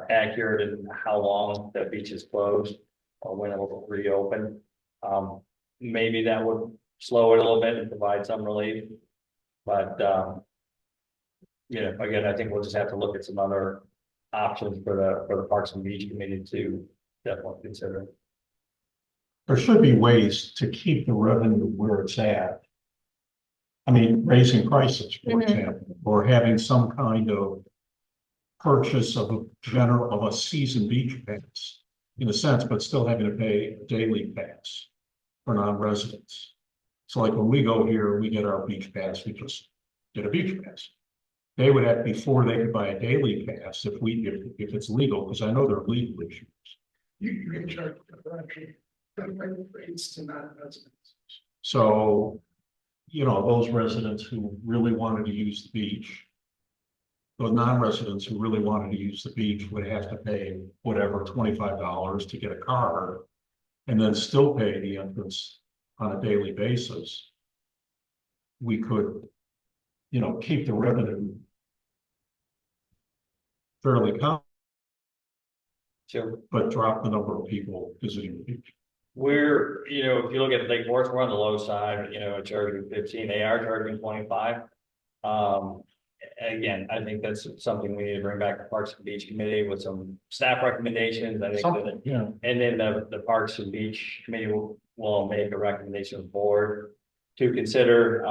accurate and how long that beach is closed or when it will reopen. Maybe that would slow it a little bit and provide some relief, but again, I think we'll just have to look at some other options for the Parks and Beach Committee to definitely consider. There should be ways to keep the revenue where it's at. I mean, raising prices, for example, or having some kind of purchase of a season beach pass, in a sense, but still having to pay a daily pass for non-residents. So like when we go here, we get our beach pass, we just get a beach pass. They would have, before they could buy a daily pass, if it's legal, because I know there are legal issues. You can charge differential rates to non-residents. So, those residents who really wanted to use the beach, the non-residents who really wanted to use the beach would have to pay whatever, $25 to get a card, and then still pay the entrance on a daily basis. We could, keep the revenue fairly common, Sure. but drop the number of people visiting the beach. We're, if you look at Lake Forest, we're on the low side, charging 15, they are charging 25. Again, I think that's something we need to bring back to Parks and Beach Committee with some staff recommendations. I think Something, yeah. And then the Parks and Beach Committee will make a recommendation to the board to consider.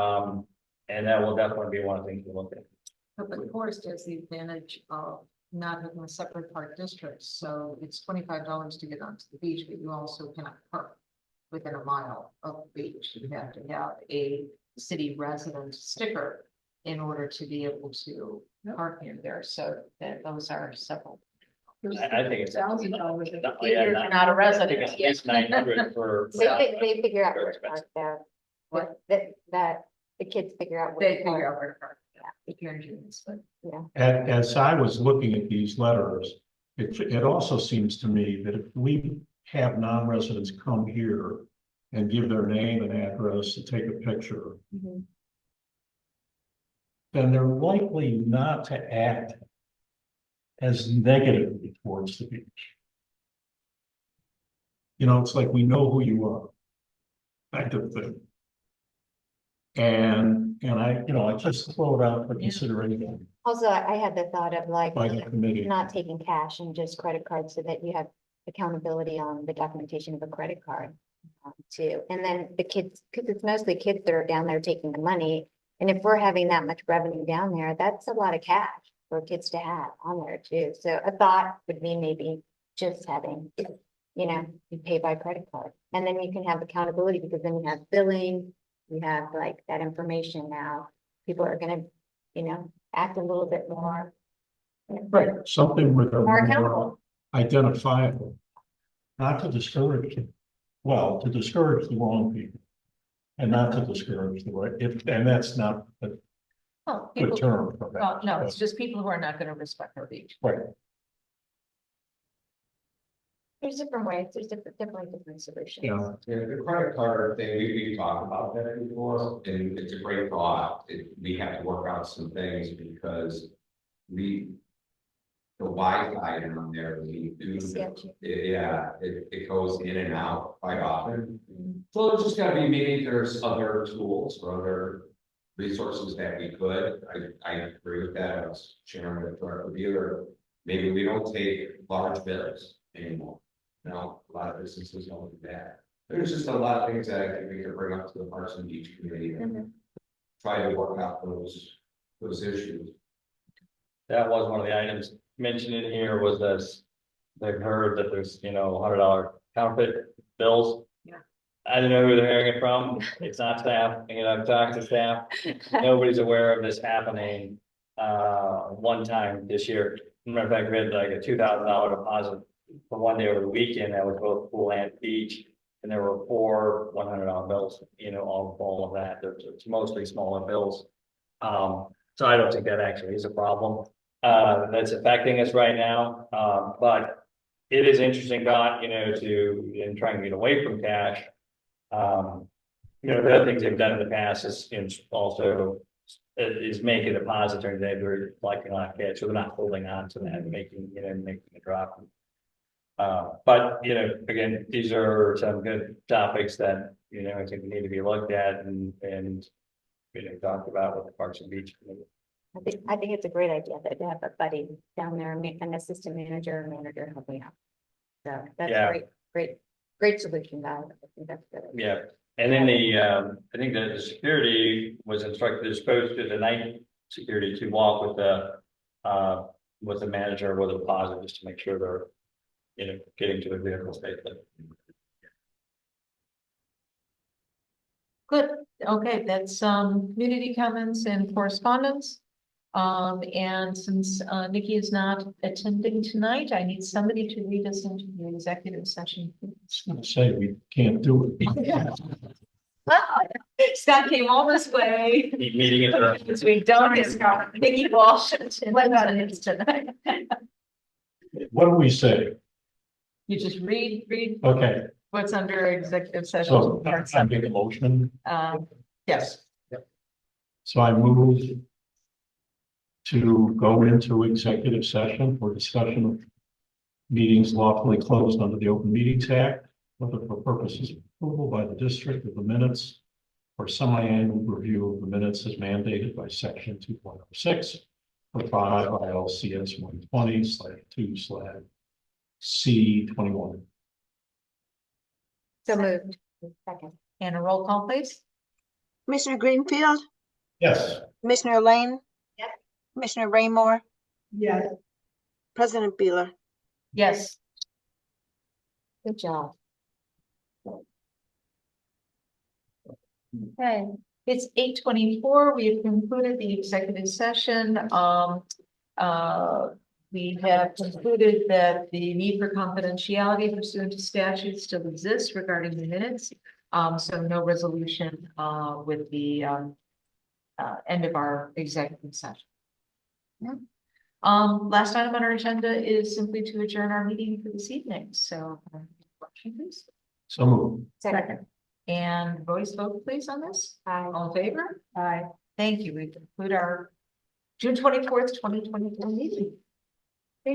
And that will definitely be one of the things we look at. But the forest has the advantage of not having a separate park district, so it's $25 to get onto the beach, but you also cannot park within a mile of the beach. You have to have a city resident sticker in order to be able to park near there, so that those are several. I think it's. $1,000. You're not a resident. At least 900 for. They figure out where to park there. What? That the kids figure out. where They to figure park. out where to park. The parents units, but Yeah. As I was looking at these letters, it also seems to me that if we have non-residents come here and give their name and address to take a picture, Mhm. then they're likely not to act as negatively towards the beach. You know, it's like we know who you are, kind of thing. And I just throw it out for consideration Also, I had the thought of like by the committee. not taking cash and just credit cards so that you have accountability on the documentation of a credit card too. And then the kids, because it's mostly kids that are down there taking the money. And if we're having that much revenue down there, that's a lot of cash for kids to have on there too. So a thought would be maybe just having, you pay by credit card. And then you can have accountability because then you have billing, you have like that information now. People are gonna, act a little bit more. Right, something with a More more accountable. identifiable. Not to discourage, to discourage the wrong people. And not to discourage the right, and that's not a Well, good people, term for that. well, no, it's just people who are not gonna respect our beach. Right, There's different ways, there's different solutions. yeah, Yeah, the credit card thing, we talked about that before, and it's a great thought. We have to work out some things because the Wi-Fi on there, we do, it goes in and out quite often. So it's just gotta be, maybe there's other tools or other resources that we could, I agree with that, I was sharing with our reviewer. Maybe we don't take large bills anymore. A lot of businesses don't do that. There's just a lot of things that I think we could bring up to the Parks and Beach Committee and try to work out those issues. That was one of the items mentioned in here was this, they've heard that there's, $100 counterfeit bills. Yeah. I don't know who they're hearing it from. It's not staff. I've talked to staff. Nobody's aware of this happening, one time this year. Matter of fact, we had like a $2,000 deposit for one day over the weekend. That was both pool and beach. And there were 4 $100 bills, all of that. It's mostly smaller bills. So I don't think that actually is a problem that's affecting us right now. But it is interesting, Dot, in trying to get away from cash. The other things they've done in the past is also is making a deposit during the day they're collecting on cash, so they're not holding on to that and making a drop. But again, these are some good topics that I think need to be looked at and talked about with the Parks and Beach Committee. I think it's a great idea that to have a buddy down there, an assistant manager helping out. So that's Yeah. great solution, guys. I think that's good. Yeah, and then I think that the security was instructed, they're supposed to, the night security to walk with the manager with a deposit just to make sure they're, getting to the vehicle safely. Good, okay, that's community comments and correspondence. And since Nikki is not attending tonight, I need somebody to lead us into the executive session. I was gonna say, we can't do it. Scott came all this way. Meeting interrupted. Because we don't have Nikki Walsh attendance tonight. What do we say? You just read Okay, what's under executive session. so I make a motion. Yes. So I move to go into executive session for discussion of meetings lawfully closed under the Open Meetings Act, whether for purposes of approval by the district of the minutes or semi-annual review of the minutes as mandated by section 2.06 or 5 ILCS 120/2/C21. So moved. Second. And a roll call, please. Commissioner Greenfield, Yes. Commissioner Lane. Yes. Commissioner Raymore, Yes. President Beeler. Yes. Good job. Okay, it's 8:24. We have concluded the executive session. We have concluded that the need for confidentiality pursuant to statute still exists regarding the minutes. So no resolution, with the, end of our executive session. Yeah. Last item on our agenda is simply to adjourn our meeting for this evening. So, question, please. So moved. Second. And voice vote, please, on this. Aye. All in favor? Aye. Thank you. We conclude our June 24th, 2024 meeting.